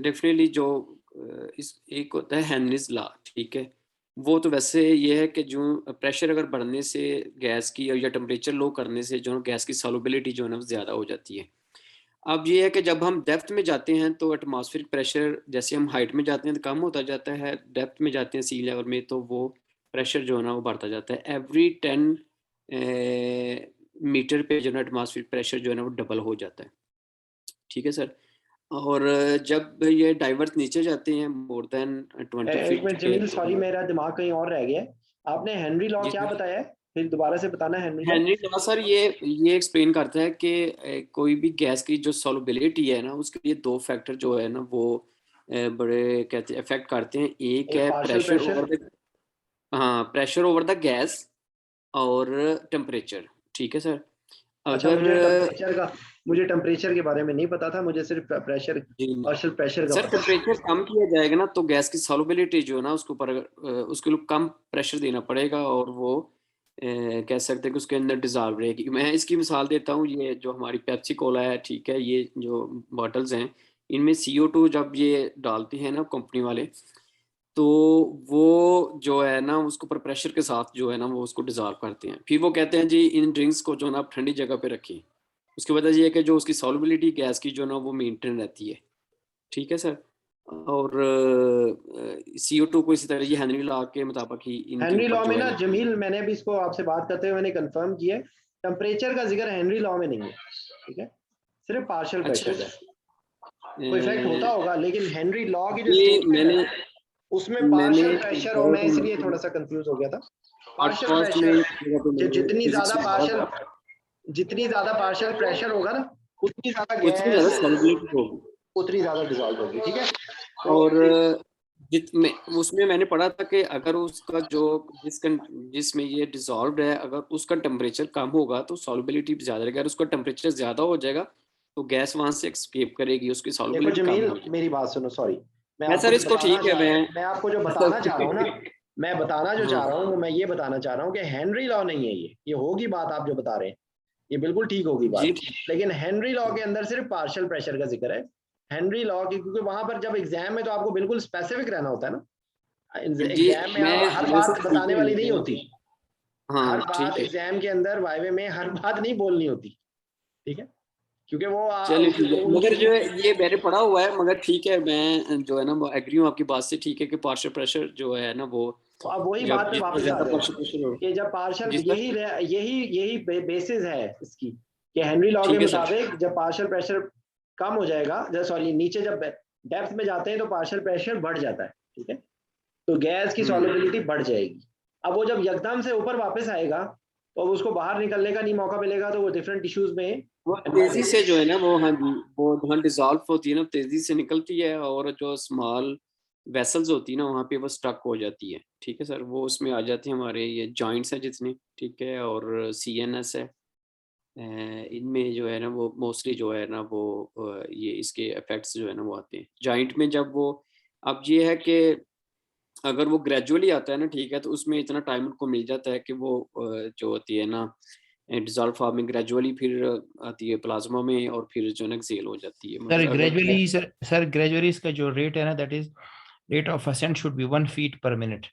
डेफिनेटली जो इस एक होता है हेनरीज लॉ, ठीक है, वो तो वैसे ये है कि जो प्रेशर अगर बढ़ने से गैस की या टेम्परेचर लो करने से जो गैस की सॉल्युबिलिटी जो है ना वो ज़्यादा हो जाती है। अब ये है कि जब हम डेप्थ में जाते हैं तो एटमॉस्फेरिक प्रेशर जैसे हम हाइट में जाते हैं तो कम होता जाता है, डेप्थ में जाते हैं सी लेवल में तो वो प्रेशर जो है ना वो बढ़ता जाता है। एवरी 10 मीटर पे जो है एटमॉस्फेयर प्रेशर जो है ना वो डबल हो जाता है, ठीक है सर। और जब ये डाइवर्स नीचे जाते हैं मोर देन 20 एक फीट मिनट पे जमील, सॉरी मेरा दिमाग कहीं और रह गया है। आपने हेनरी लॉ जी क्या बताया है? फिर दोबारा से बताना Henry law. Henry law sir ये एक्सप्लेन करता है कि कोई भी गैस की जो सॉल्युबिलिटी है ना उसके लिए दो फैक्टर जो है ना वो बड़े कहते हैं इफेक्ट करते हैं। एक है पार्शियल प्रेशर ओवर द, हाँ प्रेशर ओवर द गैस और टेम्परेचर, ठीक है सर। अच्छा, अगर मुझे टेम्परेचर के बारे में नहीं पता था, मुझे सिर्फ प्रेशर, पार्शियल प्रेशर का सर पता। टेम्परेचर कम किया जाएगा ना तो गैस की सॉल्युबिलिटी जो है ना उसके ऊपर उसके लिए कम प्रेशर देना पड़ेगा और वो कह सकते हैं कि उसके अंदर डिजॉल्व रहेगी। मैं इसकी मिसाल देता हूँ, ये जो हमारी पेप्सी कोला है, ठीक है, ये जो बॉटल्स हैं इनमें CO2 जब ये डालते हैं ना कंपनी वाले, तो वो जो है ना उसके ऊपर प्रेशर के साथ जो है ना वो उसको डिजॉल्व करते हैं। फिर वो कहते हैं जी इन ड्रिंक्स को जो है ना आप ठंडी जगह पे रखें। उसकी वजह ये है कि जो उसकी सॉल्युबिलिटी गैस की जो है ना वो मेंटेन रहती है, ठीक है सर। और CO2 को इसी तरह ये हेनरी लॉ के मुताबिक ही इनके हेनरी ऊपर लॉ जो में है ना ना, जमील, मैंने भी इसको आपसे बात करते हुए मैंने कंफर्म किया है, टेम्परेचर का जिक्र हेनरी लॉ में नहीं है, ठीक है, सिर्फ पार्शियल अच्छा प्रेशर का कोई इफेक्ट होता होगा, लेकिन हेनरी लॉ की जो ये स्टेटमेंट है मैंने ना उसमें पार्शियल प्रेशर, और मैं इसलिए मैंने थोड़ा सा कंफ्यूज हो गया था। आठ पार्शियल पास में प्रेशर, फिजिक्स में पढ़ा था, जितनी ज्यादा पार्शियल प्रेशर होगा ना उतनी ज्यादा उतनी ज़्यादा गैस, सॉल्युबिलिटी होगी। उतनी ज्यादा डिसॉल्व होगी, ठीक है। तो और उसमें मैंने पढ़ा था कि अगर उसका जो जिसमें ये डिसॉल्व है अगर उसका टेम्परेचर कम होगा तो सॉल्युबिलिटी भी ज्यादा रहेगी, अगर उसका टेम्परेचर ज्यादा हो जाएगा तो गैस वहां से एस्केप करेगी, उसकी देखो सॉल्युबिलिटी कम जमील, हो जाएगी। मेरी बात सुनो, सॉरी, मैं सर इसको ठीक है मैं आपको जो बताना चाह रहा हूँ ना, मैं बताना जो चाह हाँ रहा हूँ, मैं ये बताना चाह रहा हूँ कि हेनरी लॉ नहीं है ये होगी बात आप जो बता रहे हैं, ये बिल्कुल ठीक होगी जी बात, लेकिन हेनरी लॉ के अंदर सिर्फ पार्शियल प्रेशर का जिक्र है। हेनरी लॉ की, क्योंकि वहां पर जब एग्जाम में तो आपको बिल्कुल स्पेसिफिक रहना होता है ना, जी एग्जाम में आप हर मैं बात सर ठीक बताने वाली नहीं है, होती, हर हाँ बात ठीक है, एग्जाम के अंदर वाइवे में हर बात नहीं बोलनी होती, ठीक है, क्योंकि वो चलिए ठीक है। उनकी, मगर जो है ये मैंने पढ़ा हुआ है, मगर ठीक है मैं जो है ना वो एग्री हूँ आपकी बात से, ठीक है कि पार्शियल प्रेशर जो है ना वो तो आप वही बात जब पे जितना वापस आ ज्यादा जाओ पार्शियल प्रेशर हो। कि जब पार्शियल, जी सर, यही बेसिस है इसकी, कि हेनरी लॉ के ठीक है सर, मुताबिक जब पार्शियल प्रेशर कम हो जाएगा, जब सॉरी नीचे जब डेप्थ में जाते हैं तो पार्शियल प्रेशर बढ़ जाता है, ठीक है, तो गैस की सॉल्युबिलिटी बढ़ जाएगी। अब वो जब एकदम से ऊपर वापस आएगा तो अब उसको बाहर निकलने का नहीं मौका मिलेगा, तो वो डिफरेंट टिश्यूज में वो तेजी से जो है ना वो, हाँ जी, वो वहाँ डिजॉल्व होती है ना, तेजी से निकलती है और जो स्मॉल वेसल्स होती है ना वहाँ पे वो स्टक हो जाती है, ठीक है सर। वो उसमें आ जाते हैं हमारे ये जॉइंट्स हैं जितने, ठीक है, और CNS है, इनमें जो है ना वो मोस्टली जो है ना वो ये इसके इफेक्ट्स जो है ना वो आते हैं जॉइंट में जब वो, अब ये है कि अगर वो ग्रेजुअली आता है ना, ठीक है, तो उसमें इतना टाइम उनको मिल जाता है कि वो जो होती है ना डिजॉल्व फॉर्म में ग्रेजुअली फिर आती है प्लाज्मा में और फिर जो है ना एक्सेल हो जाती है। सर मगर अगर ग्रेजुअली, सर ग्रेजुअली इसका जो रेट है ना, that is rate of ascent should be 1 feet per minute,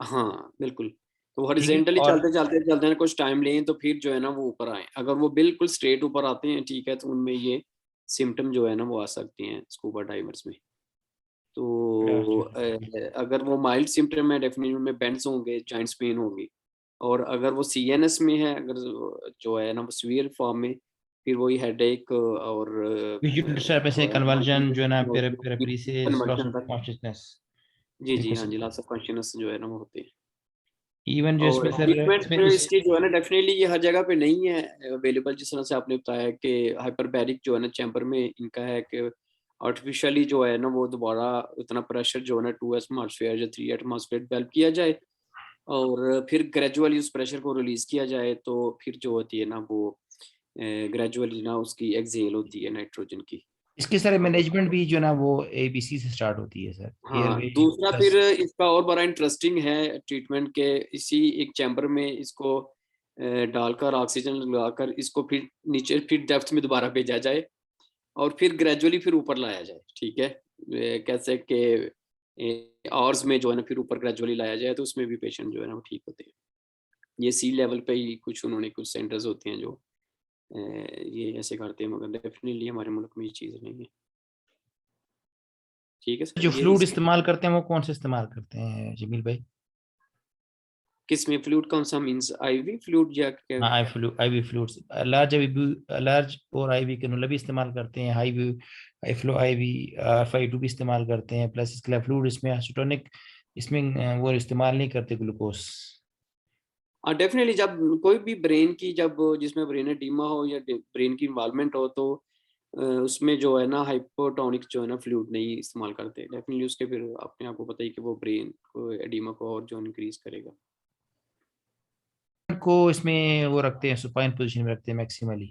हाँ बिल्कुल, तो ठीक है। हॉरिजॉन्टली और चलते हैं कुछ टाइम लें तो फिर जो है ना वो ऊपर आए, अगर वो बिल्कुल स्ट्रेट ऊपर आते हैं, ठीक है, तो उनमें ये सिम्टम जो है ना वो आ सकते हैं स्कूबा डाइवर्स में। तो अगर वो माइल्ड सिम्टम है डेफिनेटली उनमें बेंड्स होंगे, जॉइंट्स पेन होगी, और अगर वो CNS में है, अगर जो है ना वो सीवियर फॉर्म में, फिर वही हेडेक और विजुअल डिस्टर्बेंस है, जो है कन्वर्जन जो है ना, पेराप्रेसिस, लॉस कन्वर्जन ऑफ तक, कॉन्शियसनेस। जी जी बिल्कुल हाँ सर, जी, लॉस ऑफ कॉन्शियसनेस जो है ना वो होते हैं। इवन जो और इसमें सर, ट्रीटमेंट इसमें इस इसकी जो है ना डेफिनेटली ये हर जगह पे नहीं है अवेलेबल, जिस तरह से आपने बताया कि हाइपरबैरिक जो है ना चैम्बर में इनका है कि आर्टिफिशियली जो है ना वो दोबारा उतना प्रेशर जो है ना 2 एटमॉस्फेयर या 3 एटमॉस्फेयर डेवलप किया जाए और फिर ग्रेजुअली उस प्रेशर को रिलीज किया जाए, तो फिर जो होती है ना वो ग्रेजुअली ना उसकी एक्सेल होती है नाइट्रोजन की। इसके सारे मैनेजमेंट भी जो ना वो ABC से स्टार्ट होती है सर, हाँ एयरवे दूसरा प्लस। फिर इसका और बड़ा इंटरेस्टिंग है ट्रीटमेंट के, इसी एक चैम्बर में इसको डालकर ऑक्सीजन लगाकर इसको फिर नीचे फिर डेप्थ में दोबारा भेजा जाए और फिर ग्रेजुअली फिर ऊपर लाया जाए, ठीक है, कैसे कि आवर्स में जो है ना फिर ऊपर ग्रेजुअली लाया जाए, तो उसमें भी पेशेंट जो है ना वो ठीक होते हैं। ये सी लेवल पे ही कुछ उन्होंने कुछ सेंटर्स होते हैं जो ये ऐसे करते हैं, मगर डेफिनेटली हमारे मुल्क में ये चीज़ नहीं है, ठीक है सर। जो ये फ्लूइड इसके इस्तेमाल करते हैं वो कौन से इस्तेमाल करते हैं जमील भाई? किस में फ्लूइड कौन सा मींस आईवी फ्लूइड या क्या? हाँ आईवी फ्लूइड्स, लार्ज और आईवी कैनुला भी इस्तेमाल करते हैं, हाई फ्लो आईवी RFI2 भी इस्तेमाल करते हैं, प्लस इसके अलावा फ्लूइड इसमें एसिटोनिक इसमें वो इस्तेमाल नहीं करते ग्लूकोज। डेफिनेटली जब कोई भी ब्रेन की जब जिसमें ब्रेन एडिमा हो या ब्रेन की इन्वॉल्वमेंट हो तो उसमें जो है ना हाइपोटोनिक जो है ना फ्लूइड नहीं इस्तेमाल करते डेफिनेटली, उसके फिर अपने आप को पता ही कि वो ब्रेन को एडिमा को और जो इंक्रीज करेगा। को इसमें वो रखते हैं सुपाइन पोजीशन में रखते हैं मैक्सिमली।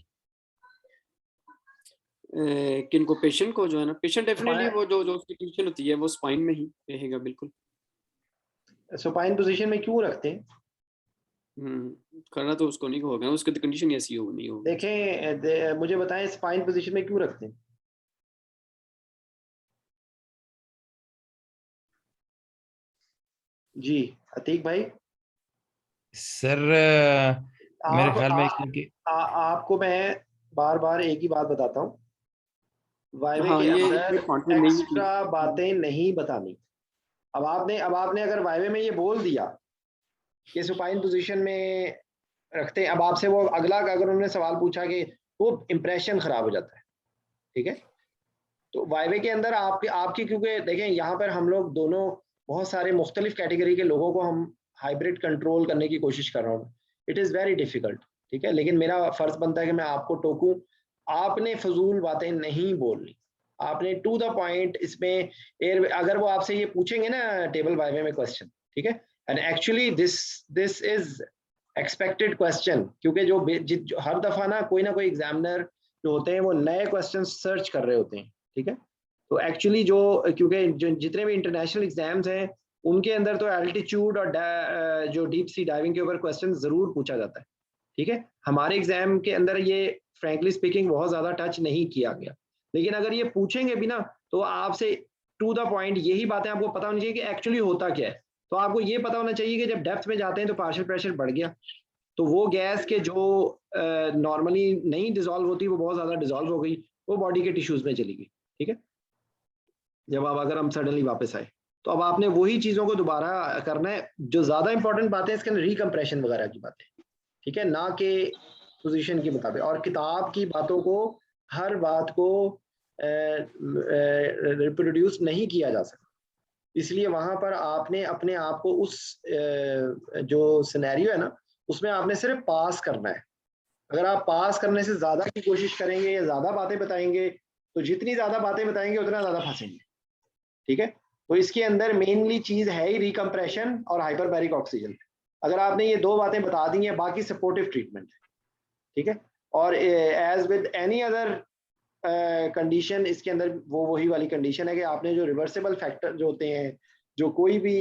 किनको? पेशेंट को जो है ना, पेशेंट डेफिनेटली वो जो उसकी कंडीशन होती है वो स्पाइन में ही रहेगा बिल्कुल। सुपाइन पोजीशन में क्यों रखते हैं? करना तो उसको नहीं होगा, उसकी तो कंडीशन ऐसी हो नहीं होगी। देखें मुझे बताएं स्पाइन पोजीशन में क्यों रखते हैं? जी अतीक भाई। सर मेरे ख्याल में क्योंकि आपको मैं बार बार एक ही बात बताता हूँ, वाइवे हाँ, के ये अंदर एक्स्ट्रा बातें नहीं बतानी। अब आपने अगर वाइवे में ये बोल दिया कि सुपाइन पोजीशन में रखते हैं, अब आपसे वो अगला अगर उन्होंने सवाल पूछा कि वो इंप्रेशन खराब हो जाता है, ठीक है? तो वाइवे के अंदर आपकी क्योंकि देखें यहाँ पर हम लोग दोनों बहुत सारे मुख्तलिफ कैटेगरी के लोगों को हम हाइब्रिड कंट्रोल करने की कोशिश कर रहा हूँ। इट इज़ वेरी डिफिकल्ट, ठीक है? लेकिन मेरा फर्ज बनता है कि मैं आपको टोकूं। आपने फजूल बातें नहीं बोलनी, आपने टू द पॉइंट इसमें अगर वो आपसे ये पूछेंगे ना टेबल वाइवे में क्वेश्चन, ठीक है, and actually this is expected question, क्योंकि जो हर दफा ना कोई एग्जामिनर जो होते हैं वो नए क्वेश्चन सर्च कर रहे होते हैं, ठीक है? तो एक्चुअली क्योंकि जितने भी इंटरनेशनल एग्जाम्स हैं उनके अंदर तो एल्टीट्यूड और जो डीप सी डाइविंग के ऊपर क्वेश्चन जरूर पूछा जाता है, ठीक है? हमारे एग्जाम के अंदर ये फ्रैंकली स्पीकिंग बहुत ज्यादा टच नहीं किया गया, लेकिन अगर ये पूछेंगे भी ना तो आपसे टू द पॉइंट यही बातें आपको पता होनी चाहिए कि एक्चुअली होता क्या है। तो आपको ये पता होना चाहिए कि जब डेप्थ में जाते हैं तो पार्शियल प्रेशर बढ़ गया, तो वो गैस के जो नॉर्मली नहीं डिजोल्व होती वो बहुत ज्यादा डिजोल्व हो गई, वो बॉडी के टिश्यूज में चली गई, ठीक है? जब अगर हम सडनली वापस आए तो अब आपने वही चीजों को दोबारा करना है। जो ज्यादा इंपॉर्टेंट बातें इसके अंदर रिकम्प्रेशन वगैरह की बातें, ठीक है, ना कि पोजीशन के मुताबिक। और किताब की बातों को हर बात को रिप्रोड्यूस नहीं किया जा सकता, इसलिए वहां पर आपने अपने आप को उस जो सिनेरियो है ना उसमें आपने सिर्फ पास करना है। अगर आप पास करने से ज्यादा की कोशिश करेंगे या ज्यादा बातें बताएंगे तो जितनी ज्यादा बातें बताएंगे उतना ज्यादा फंसेंगे, ठीक है? तो इसके अंदर मेनली चीज है ही रिकम्प्रेशन और हाइपरबैरिक ऑक्सीजन। अगर आपने ये दो बातें बता दी हैं, बाकी सपोर्टिव ट्रीटमेंट है, ठीक है? और as with any other condition इसके अंदर वही वाली कंडीशन है कि आपने जो रिवर्सिबल फैक्टर जो होते हैं, जो कोई भी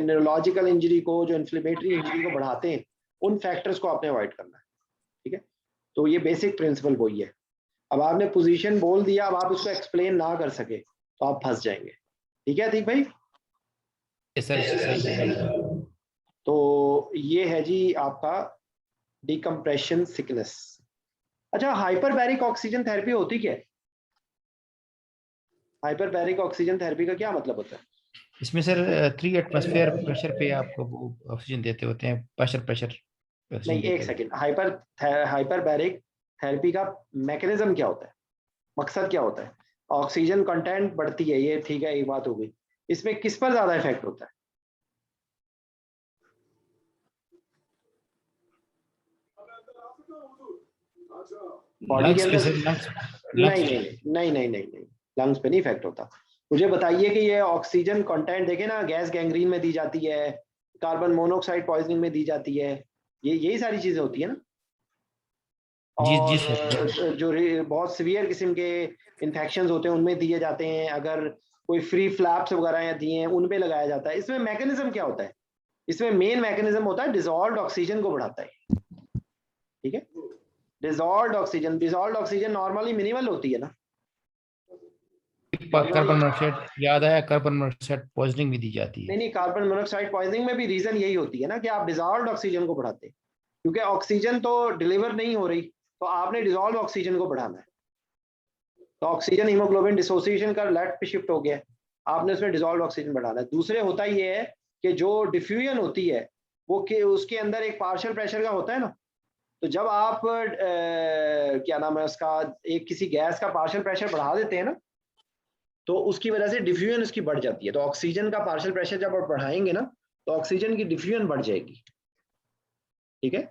न्यूरोलॉजिकल इंजरी को, जो इन्फ्लेमेटरी इंजरी को बढ़ाते हैं, उन फैक्टर्स को आपने अवॉइड करना है, ठीक है? तो ये बेसिक प्रिंसिपल वही है। अब आपने पोजीशन बोल दिया, अब आप उसको एक्सप्लेन ना कर सके तो आप फंस जाएंगे, ठीक है? ठीक भाई, तो ये है जी आपका डिकम्प्रेशन सिकनेस। अच्छा, हाइपरबैरिक ऑक्सीजन थेरेपी होती क्या है? हाइपरबैरिक ऑक्सीजन थेरेपी का क्या मतलब होता है? इसमें सर 3 एटमॉस्फेयर प्रेशर पे आपको वो ऑक्सीजन देते होते हैं, प्रेशर नहीं, एक सेकंड, हाइपरबैरिक थेरेपी का मैकेनिज्म क्या होता है, मकसद क्या होता है? ऑक्सीजन कंटेंट बढ़ती है, ये ठीक है, एक बात हो गई। इसमें किस पर ज्यादा इफेक्ट होता है? बॉडी के अंदर नहीं, लंग्स पे नहीं इफेक्ट होता। मुझे बताइए कि ये ऑक्सीजन कंटेंट देखे ना, गैस गैंग्रीन में दी जाती है, कार्बन मोनोऑक्साइड पॉइजनिंग में दी जाती है, यही सारी चीजें होती है ना? और जो बहुत सीवियर किस्म के इन्फेक्शंस होते हैं उनमें दिए जाते हैं, अगर कोई फ्री फ्लैप्स वगैरह दिए हैं उन पे लगाया जाता है। इसमें मैकेनिज्म क्या होता है? इसमें मेन मैकेनिज्म होता है डिसॉल्व्ड ऑक्सीजन को बढ़ाता है, ठीक है? डिसॉल्व्ड ऑक्सीजन नॉर्मली मिनिमल होती है ना। कार्बन मोनोऑक्साइड याद आया, कार्बन मोनोऑक्साइड पॉइजनिंग भी दी जाती है। नहीं, कार्बन मोनोऑक्साइड पॉइजनिंग में भी रीजन यही होती है ना कि आप डिसॉल्व्ड ऑक्सीजन को बढ़ाते हैं, क्योंकि ऑक्सीजन तो डिलीवर नहीं हो रही, तो आपने डिसॉल्व ऑक्सीजन को बढ़ाना है। तो ऑक्सीजन हीमोग्लोबिन डिसोसिएशन का लेफ्ट पे शिफ्ट हो गया, आपने उसमें डिसॉल्व ऑक्सीजन बढ़ाना है। दूसरे होता ये है कि जो डिफ्यूजन होती है वो के उसके अंदर एक पार्शियल प्रेशर का होता है ना, तो जब आप क्या नाम है उसका, एक किसी गैस का पार्शियल प्रेशर बढ़ा देते हैं ना, तो उसकी वजह से डिफ्यूजन उसकी बढ़ जाती है। तो ऑक्सीजन का पार्शियल प्रेशर जब आप बढ़ाएंगे ना, तो ऑक्सीजन की डिफ्यूजन बढ़ जाएगी, ठीक है।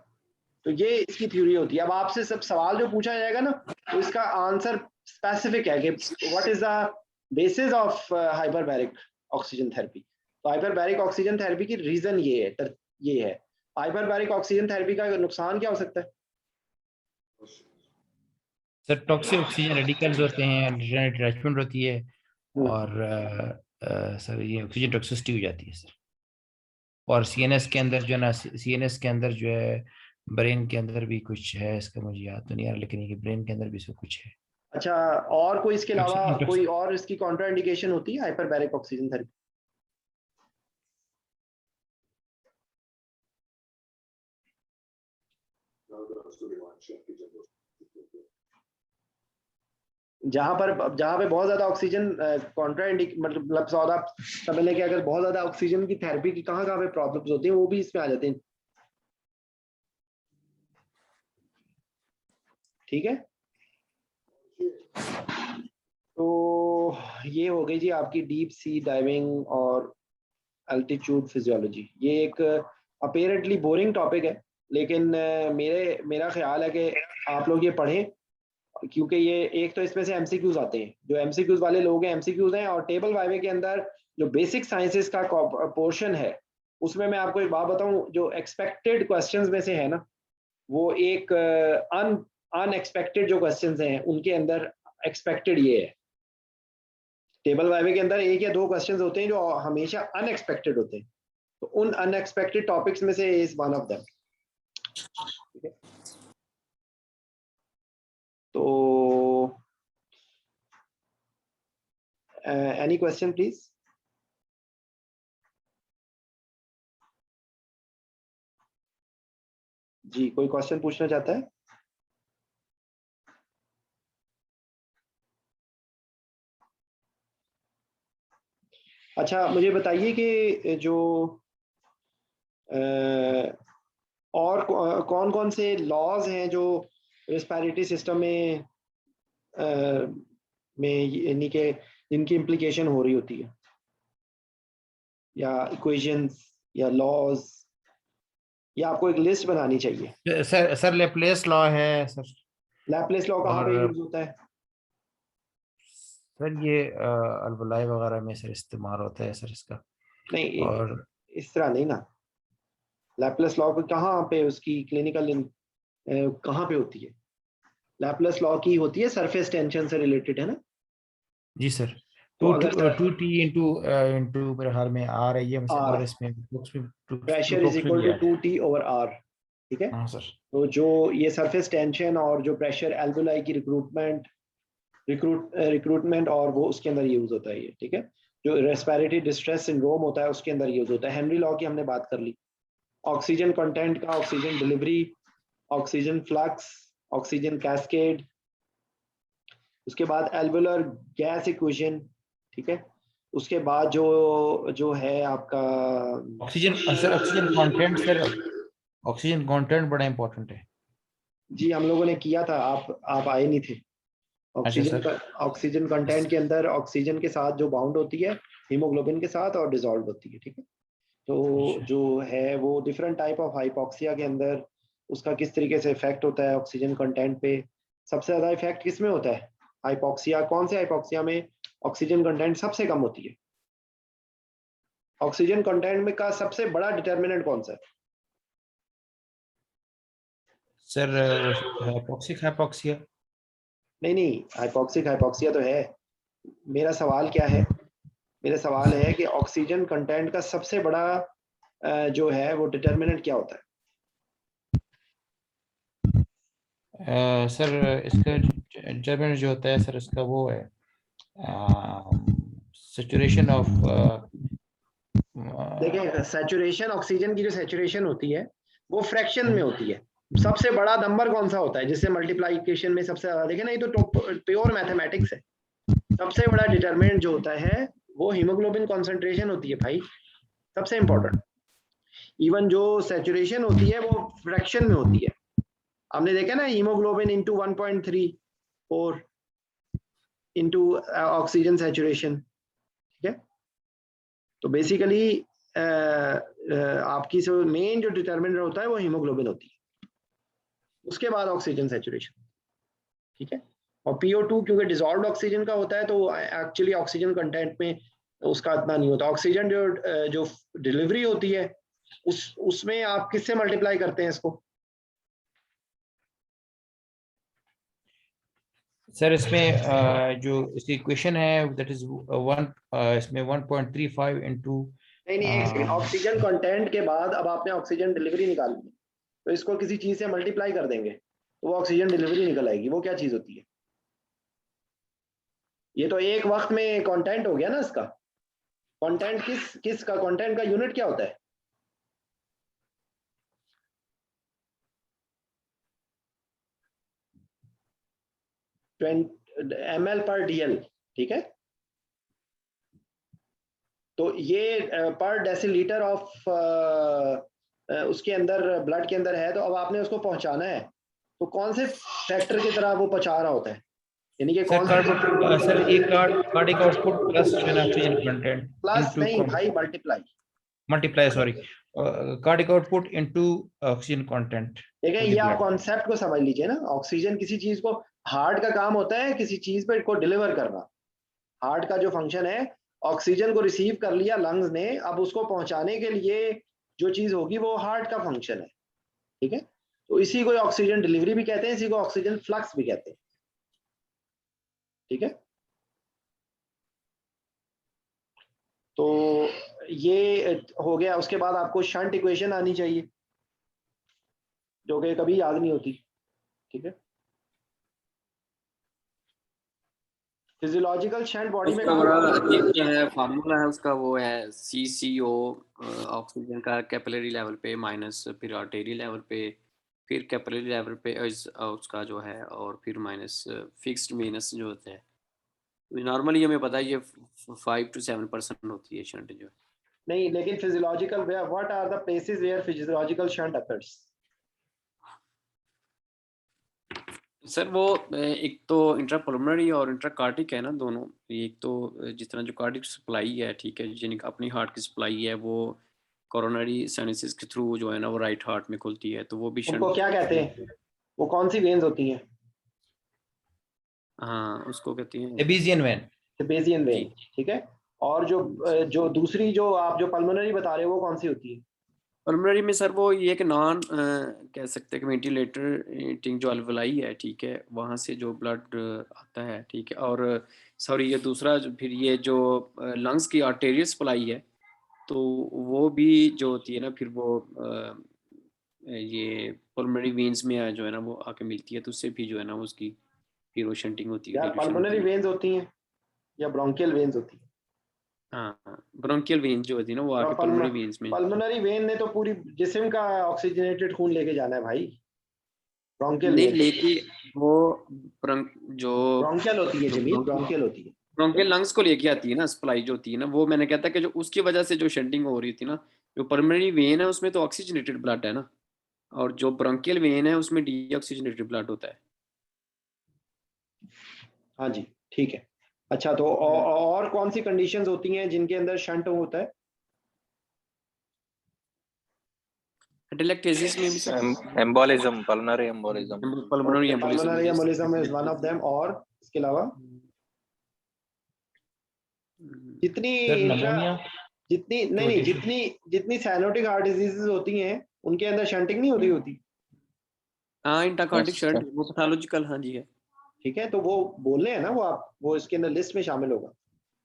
तो ये इसकी थ्योरी होती है। अब आपसे सब सवाल जो पूछा जाएगा ना, तो इसका आंसर स्पेसिफिक है कि what is the basis of hyperbaric oxygen therapy. तो हाइपरबैरिक ऑक्सीजन थेरेपी की रीजन ये है। हाइपरबैरिक ऑक्सीजन थेरेपी का नुकसान क्या हो सकता है? सर टॉक्सिक ऑक्सीजन रेडिकल्स होते हैं, अटैचमेंट होती है, और सर ये ऑक्सीजन टॉक्सिसिटी हो जाती है सर। और सीएनएस के अंदर जो ना, सीएनएस के अंदर जो है, ब्रेन के अंदर भी कुछ है, इसका मुझे याद तो नहीं आ रहा, लेकिन ये ब्रेन के अंदर भी सब कुछ है। अच्छा, और कोई इसके अलावा कोई और इसकी कॉन्ट्राइंडिकेशन होती है हाइपरबैरिक ऑक्सीजन थेरेपी? जहां पे बहुत ज्यादा ऑक्सीजन मतलब सौदा समझ लें कि अगर बहुत ज्यादा ऑक्सीजन की थेरेपी की कहाँ पे प्रॉब्लम्स होती हैं, वो भी इसमें आ जाते हैं, ठीक है। तो ये हो गई जी आपकी डीप सी डाइविंग और एल्टीट्यूड फिजियोलॉजी। ये एक अपेरेंटली बोरिंग टॉपिक है, लेकिन मेरा ख्याल है कि आप लोग ये पढ़ें, क्योंकि ये एक तो इसमें से एमसीक्यूज आते हैं, जो एमसीक्यूज वाले लोग हैं एमसीक्यूज हैं, और टेबल वाइवे के अंदर जो बेसिक साइंसेस का पोर्शन है, उसमें मैं आपको एक बात बताऊं, जो एक्सपेक्टेड क्वेश्चंस में से है ना, वो एक अनएक्सपेक्टेड जो क्वेश्चंस हैं उनके अंदर एक्सपेक्टेड ये है। टेबल वाइवे के अंदर एक या दो क्वेश्चंस होते हैं जो हमेशा अनएक्सपेक्टेड होते हैं, तो उन अनएक्सपेक्टेड टॉपिक्स में से इज वन ऑफ देम, ठीक है। तो एनी क्वेश्चन प्लीज? जी, कोई क्वेश्चन पूछना चाहता है? अच्छा, मुझे बताइए कि जो और कौन कौन से लॉज हैं जो रेस्पिरेटरी सिस्टम में यानी कि इनकी इम्प्लीकेशन हो रही होती है, या इक्वेशंस या लॉज, या आपको एक लिस्ट बनानी चाहिए? सर लैप्लेस लॉ है सर। लैप्लेस लॉ कहाँ पे यूज होता है? सर ये अलवलाई वगैरह में सर इस्तेमाल होता है सर इसका। नहीं, और इस तरह नहीं ना। लैप्लेस लॉ कहाँ पे उसकी क्लिनिकल कहाँ पे होती है? लैप्लेस लॉ की होती है सरफेस टेंशन से रिलेटेड, है ना? जी सर। तो अगर 2T इंटू मेरे हाल में आ रही है, और इसमें pressure is equal to 2T over R, ठीक है। हाँ सर। तो जो ये सरफेस टेंशन और जो प्रेशर एल्वुलाई की रिक्रूटमेंट और वो उसके अंदर यूज होता है ये, ठीक है। जो रेस्पिरेटरी डिस्ट्रेस सिंड्रोम होता है उसके अंदर यूज होता है। हेनरी लॉ की हमने बात कर ली। ऑक्सीजन कंटेंट का, oxygen delivery, oxygen flux, oxygen cascade, उसके बाद एल्वुलर गैस इक्वेशन, ठीक है। उसके बाद जो है आपका oxygen content sir, oxygen content बड़ा इंपॉर्टेंट है जी। हम लोगों ने किया था, आप आए नहीं थे। ऑक्सीजन कंटेंट के अंदर ऑक्सीजन के साथ जो बाउंड होती है हीमोग्लोबिन के साथ और डिसॉल्व होती है, ठीक है। तो जो है वो डिफरेंट टाइप ऑफ हाइपोक्सिया के अंदर उसका किस तरीके से इफेक्ट होता है ऑक्सीजन कंटेंट पे। सबसे ज्यादा इफेक्ट किस में होता है? हाइपोक्सिया। कौन से हाइपोक्सिया में ऑक्सीजन कंटेंट सबसे कम होती है? ऑक्सीजन कंटेंट में का सबसे बड़ा डिटर्मिनेंट कौन सा है? Sir hypoxic hypoxia. नहीं, हाइपोक्सिया तो है। मेरा सवाल क्या है? मेरा सवाल है कि ऑक्सीजन कंटेंट का सबसे बड़ा जो है वो डिटर्मिनेंट क्या होता है? सर इसका डिटर्मिनेंट जो होता है सर, इसका वो है सैचुरेशन ऑफ। देखिए, सैचुरेशन, ऑक्सीजन की जो सैचुरेशन होती है वो फ्रैक्शन में होती है। सबसे बड़ा नंबर कौन सा होता है जिससे मल्टीप्लिकेशन में सबसे ज्यादा? देखें ना, ये तो प्योर मैथमेटिक्स है। सबसे बड़ा डिटरमिनेंट जो होता है वो हीमोग्लोबिन कॉन्सेंट्रेशन होती है भाई, सबसे इंपॉर्टेंट। इवन जो सैचुरेशन होती है वो फ्रैक्शन में होती है। आपने देखा ना haemoglobin into 1.34 into oxygen saturation, ठीक है। तो बेसिकली आपकी जो मेन जो डिटर्मिनेंट होता है वो हीमोग्लोबिन होती है, उसके बाद ऑक्सीजन सैचुरेशन, ठीक है। और PO2 क्योंकि डिसॉल्व्ड ऑक्सीजन का होता है तो एक्चुअली ऑक्सीजन कंटेंट में उसका इतना नहीं होता। ऑक्सीजन जो डिलीवरी होती है उसमें आप किससे मल्टीप्लाई करते हैं इसको? सर इसमें जो इसकी इक्वेशन है दैट इज इसमें 1.35 इनटू नहीं एक सेकंड, ऑक्सीजन कंटेंट के बाद अब आपने ऑक्सीजन डिलीवरी निकालनी है तो इसको किसी चीज से मल्टीप्लाई कर देंगे तो वो ऑक्सीजन डिलीवरी निकल आएगी। वो क्या चीज होती है? ये तो एक वक्त में कंटेंट हो गया ना इसका। कंटेंट किस का कंटेंट का यूनिट क्या होता है? ml/dl, ठीक है। तो ये पर डेसीलीटर ऑफ उसके अंदर ब्लड के अंदर है। तो अब आपने उसको पहुंचाना है तो कौन से फैक्टर की तरह वो पहुंचा रहा होता है, यानी कि कौन सर एक cardiac output plus oxygen content plus नहीं भाई, multiply sorry cardiac output into oxygen content. ठीक है, ये आप कॉन्सेप्ट को समझ लीजिए ना। ऑक्सीजन किसी चीज को, हार्ट का काम होता है किसी चीज पे को डिलीवर करना। हार्ट का जो फंक्शन है, ऑक्सीजन को रिसीव कर लिया लंग्स ने, अब उसको पहुंचाने के लिए जो चीज होगी वो हार्ट का फंक्शन है, ठीक है। तो इसी को ऑक्सीजन डिलीवरी भी कहते हैं, इसी को ऑक्सीजन फ्लक्स भी कहते हैं, ठीक है। तो ये हो गया। उसके बाद आपको शंट इक्वेशन आनी चाहिए जो कि कभी याद नहीं होती, ठीक है। फिजियोलॉजिकल शंट बॉडी में ये है फार्मूला है उसका, वो है CCO ऑक्सीजन का कैपिलरी लेवल पे माइनस फिर आर्टेरी लेवल पे फिर कैपिलरी लेवल पे उसका जो है और फिर माइनस फिक्स्ड वीनस जो होता है। नॉर्मली हमें पता है ये 5 to 7% होती है शंट जो। नहीं, लेकिन physiological what are the places where physiological shunt occurs? Sir वो एक तो इंट्रापल्मोनरी और इंट्राकार्डिक है ना दोनों। एक तो जिस तरह जो कार्डिक सप्लाई है, ठीक है, जिनकी अपनी हार्ट की सप्लाई है वो कोरोनरी साइनसेस के थ्रू जो है ना वो राइट हार्ट में खुलती है, तो वो भी उनको क्या कहते हैं? वो कौन सी वेन्स होती हैं? हाँ उसको कहते हैं सेबेजियन वेन। सेबेजियन वेन, ठीक है। और जो दूसरी जो आप जो पल्मोनरी बता रहे हो वो कौन सी होती है? पल्मोनरी में सर वो ये कि नॉन कह सकते हैं कि वेंटिलेटर जो अल्वलाई है, ठीक है, वहाँ से जो ब्लड आता है, ठीक है। और सॉरी ये दूसरा फिर ये जो लंग्स की आर्टेरियल सप्लाई है तो वो भी जो होती है ना फिर वो ये पल्मोनरी वेन्स में जो है ना वो आके मिलती है, तो उससे भी जो है ना उसकी फिर वो शंटिंग होती है। पल्मोनरी वेन्स होती हैं या ब्रोंकियल वेन्स होती है? हाँ ब्रोंकियल वेन्स जो होती है ना वो आके पल्मोनरी वेन्स में। पल्मोनरी वेन ने तो पूरी जिस्म का ऑक्सीजनेटेड खून लेके जाना है भाई। ब्रोंकियल नहीं लेके वो जो ब्रोंकियल होती है जमीन, ब्रोंकियल होती है। ब्रोंकियल लंग्स को लेके आती है ना सप्लाई जो होती है ना, वो मैंने कहता कि जो उसकी वजह से जो शंटिंग हो रही थी ना, जो पल्मोनरी वेन है उसमें तो ऑक्सीजनेटेड ब्लड है ना, और जो ब्रोंकियल वेन है उसमें डीऑक्सीजनेटेड ब्लड होता है। हाँ जी, ठीक है। अच्छा, तो और कौन सी कंडीशंस होती हैं जिनके अंदर शंट होता है? टेलेक्टेसिस में भी embolism, pulmonary embolism, pulmonary embolism is one of them. और इसके अलावा जितनी साइनोटिक हार्ट डिजीजेस होती हैं उनके अंदर शंटिंग नहीं होती। हाँ इंट्राकार्डिक शंट वो पैथोलॉजिकल, हाँ जी है, ठीक है। तो वो बोल रहे हैं ना वो इसके अंदर लिस्ट में शामिल होगा।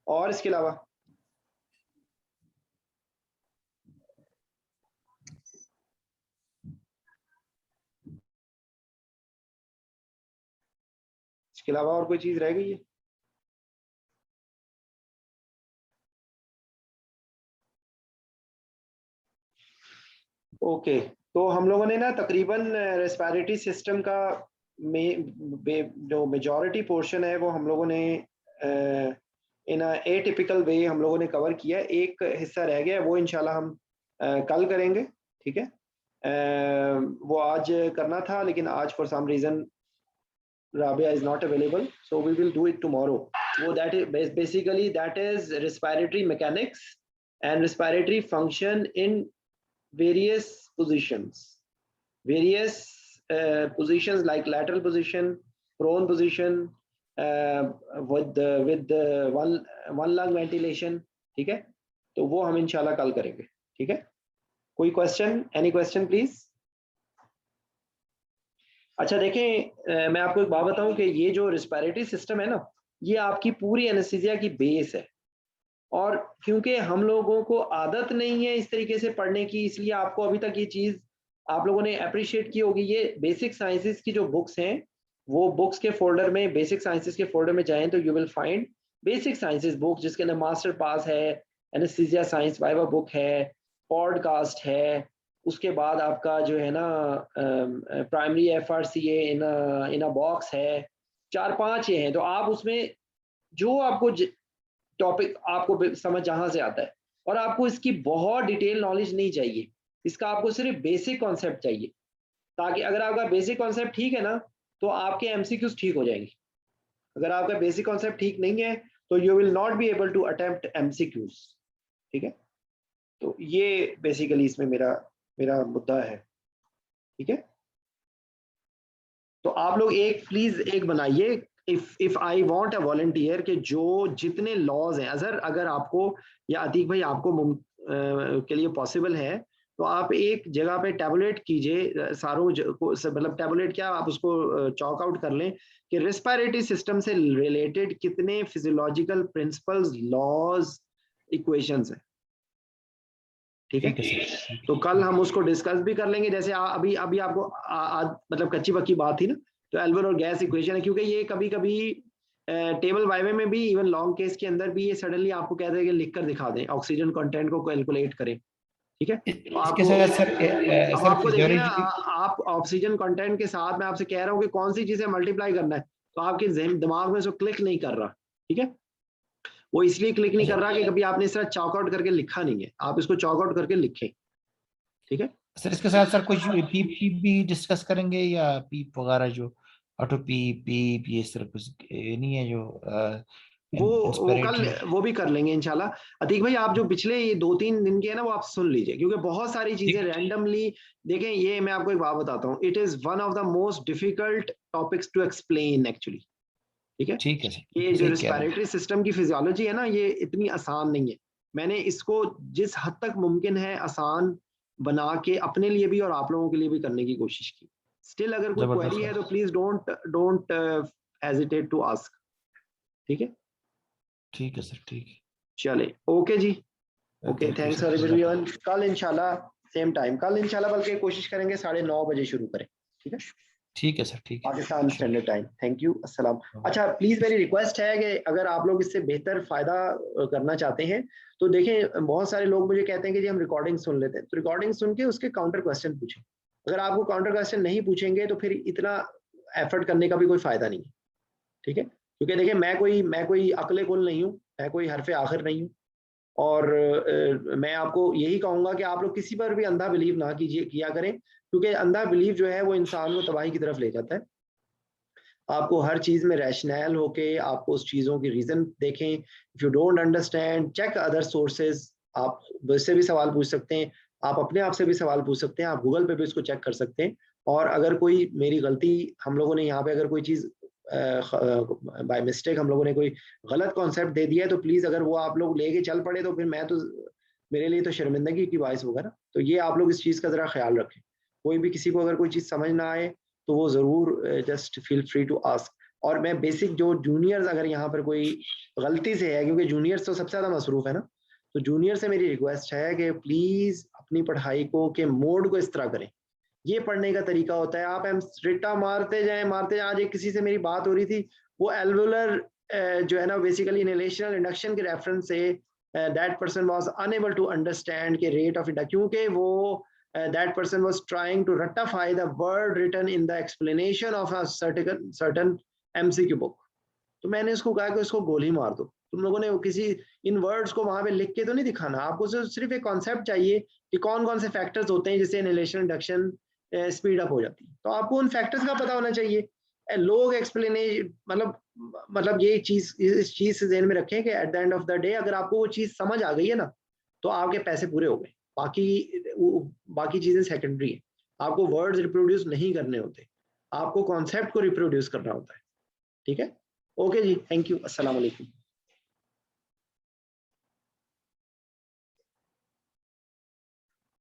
और इसके अलावा और कोई चीज रह गई है? ओके, तो हम लोगों ने ना तकरीबन रेस्पिरेटरी सिस्टम का जो मेजॉरिटी पोर्शन है वो हम लोगों ने इन एटिपिकल वे हम लोगों ने कवर किया। एक हिस्सा रह गया, वो इंशाल्लाह हम कल करेंगे। ठीक है। वो आज करना था लेकिन आज for some reason Rabia is not available, so we will do it tomorrow. So that is basically that is respiratory mechanics and respiratory function in various positions. Various positions like lateral position, prone position, with the one lung ventilation. ठीक है, तो वो हम इंशाल्लाह कल करेंगे। ठीक है, कोई क्वेश्चन? Any question please? अच्छा देखें, मैं आपको एक बात बताऊं कि ये जो रिस्पिरेटरी सिस्टम है ना, ये आपकी पूरी एनेस्थीसिया की बेस है, और क्योंकि हम लोगों को आदत नहीं है इस तरीके से पढ़ने की, इसलिए आपको अभी तक ये चीज़ आप लोगों ने अप्रिशिएट की होगी। ये बेसिक साइंसेस की जो बुक्स हैं, वो बुक्स के फोल्डर में, बेसिक साइंसेस के फोल्डर में जाएं तो you will find basic sciences book, जिसके अंदर मास्टर पास है, एनेस्थीसिया साइंस वाइवा बुक है, पॉडकास्ट है, उसके बाद आपका जो है ना प्राइमरी FRCA इन अ बॉक्स है, 4-5 ये हैं। तो आप उसमें जो आपको टॉपिक आपको समझ जहां से आता है, और आपको इसकी बहुत डिटेल नॉलेज नहीं चाहिए, इसका आपको सिर्फ बेसिक कॉन्सेप्ट चाहिए, ताकि अगर आपका बेसिक कॉन्सेप्ट ठीक है ना, तो आपके MCQs ठीक हो जाएंगे। अगर आपका बेसिक कॉन्सेप्ट ठीक नहीं है तो you will not be able to attempt MCQs। ठीक है, तो ये बेसिकली इसमें मेरा मुद्दा है। ठीक है, तो आप लोग प्लीज एक बनाइए, if I want a volunteer, के जो जितने लॉज हैं, अगर आपको या अतीक भाई आपको के लिए पॉसिबल है, तो आप एक जगह पे टैबुलेट कीजिए सारों मतलब टैबुलेट क्या, आप उसको चॉक आउट कर लें कि रेस्पिरेटरी सिस्टम से रिलेटेड कितने फिजियोलॉजिकल प्रिंसिपल्स, लॉज, इक्वेशंस हैं। ठीक है, तो कल हम उसको डिस्कस भी कर लेंगे। जैसे अभी आपको मतलब कच्ची पक्की बात थी ना, तो एल्वेल और गैस इक्वेशन है, क्योंकि ये कभी कभी टेबल वाइवे में भी, इवन लॉन्ग केस के अंदर भी, ये सडनली आपको कहते हैं कि लिख कर दिखा दें, ऑक्सीजन कंटेंट को कैलकुलेट करें। ठीक है, तो आपको देखिए ना, आप ऑक्सीजन कंटेंट के साथ मैं आपसे कह रहा हूँ कि कौन सी चीजें मल्टीप्लाई करना है, तो आपके दिमाग में इसको क्लिक नहीं कर रहा। ठीक है, वो इसलिए क्लिक नहीं कर रहा कि कभी आपने इस तरह चॉक आउट करके लिखा नहीं है, आप इसको चॉक आउट करके लिखें। ठीक है सर, इसके साथ सर कुछ पीप भी डिस्कस करेंगे, या पीप वगैरह जो ऑटो पीप ये सर कुछ नहीं है जो वो कल वो भी कर लेंगे इंशाल्लाह। अतीक भाई, आप जो पिछले ये 2-3 दिन के हैं ना, वो आप सुन लीजिए, क्योंकि बहुत सारी चीजें रैंडमली देखें। ये मैं आपको एक बात बताता हूँ, it is one of the most difficult topics to explain actually. ठीक है, ये जो रेस्पिरेटरी सिस्टम की फिजियोलॉजी है ना, ये इतनी आसान नहीं है। मैंने इसको जिस हद तक मुमकिन है आसान बना के अपने लिए भी और आप लोगों के लिए भी करने की कोशिश की। स्टिल अगर कोई क्वेरी है तो please don't hesitate to ask. ठीक है सर, ठीक है, चले, ओके जी, ओके, थैंक्स फॉर एवरीवन। कल इंशाल्लाह सेम टाइम, कल इंशाल्लाह बल्कि कोशिश करेंगे 9:30 बजे शुरू करें। ठीक है सर, ठीक है, Pakistan standard time. Thank you, अस्सलाम। अच्छा, प्लीज मेरी रिक्वेस्ट है कि अगर आप लोग इससे बेहतर फायदा करना चाहते हैं तो देखें, बहुत सारे लोग मुझे कहते हैं कि जी हम रिकॉर्डिंग सुन लेते हैं, तो रिकॉर्डिंग सुन के उसके काउंटर क्वेश्चन पूछें। अगर आपको काउंटर क्वेश्चन नहीं पूछेंगे तो फिर इतना एफर्ट करने का भी कोई फायदा नहीं है। ठीक है, क्योंकि देखिए मैं कोई अकले कुल नहीं हूँ, मैं कोई हरफे आखिर नहीं हूँ, और मैं आपको यही कहूंगा कि आप लोग किसी पर भी अंधा बिलीव ना किया करें, क्योंकि अंधा बिलीव जो है वो इंसान को तबाही की तरफ ले जाता है। आपको हर चीज में रैशनल होके आपको उस चीजों की रीजन देखें। If you don't understand, check other sources. आप वैसे भी सवाल पूछ सकते हैं, आप अपने आप से भी सवाल पूछ सकते हैं, आप गूगल पे भी इसको चेक कर सकते हैं। और अगर कोई मेरी गलती, हम लोगों ने यहाँ पे अगर कोई चीज बाय मिस्टेक हम लोगों ने कोई गलत कॉन्सेप्ट दे दिया है, तो प्लीज अगर वो आप लोग लेके चल पड़े तो फिर मेरे लिए तो शर्मिंदगी की बाइस होगा ना। तो ये आप लोग इस चीज का जरा ख्याल रखें। कोई भी किसी को अगर कोई चीज समझ ना आए तो वो जरूर just feel free to ask. और मैं बेसिक जो जूनियर्स अगर यहाँ पर कोई गलती से है, क्योंकि जूनियर्स तो सबसे ज्यादा मसरूफ है ना, तो जूनियर से मेरी रिक्वेस्ट है कि प्लीज अपनी पढ़ाई को के मोड को इस तरह करें। ये पढ़ने का तरीका होता है, आप रिट्टा मारते जाएं। आज एक किसी से मेरी बात हो रही थी, वो एल्वुलर जो है ना बेसिकली इनहेलेशनल इंडक्शन के रेफरेंस से that person was unable to understand के रेट ऑफ इंडक्शन, क्योंकि वो that person was trying to ratify the word written in the explanation of a certain MCQ book। तो मैंने उसको कहा कि उसको गोली मार दो, तुम लोगों ने किसी इन वर्ड्स को वहां पे लिख के तो नहीं दिखाना, आपको सिर्फ एक कॉन्सेप्ट चाहिए कि कौन कौन से फैक्टर्स होते हैं जिससे इनहेलेशन इंडक्शन स्पीड अप हो जाती है। तो आपको उन फैक्टर्स का पता होना चाहिए। लोग एक्सप्लेनेशन मतलब ये चीज, इस चीज से ध्यान में रखें कि at the end of the day अगर आपको वो चीज समझ आ गई है ना, तो आपके पैसे पूरे हो गए। बाकी चीजें सेकेंडरी है। आपको वर्ड्स रिप्रोड्यूस नहीं करने होते, आपको कॉन्सेप्ट को रिप्रोड्यूस करना होता है। ठीक है, ओके जी, थैंक यू, अस्सलाम वालेकुम।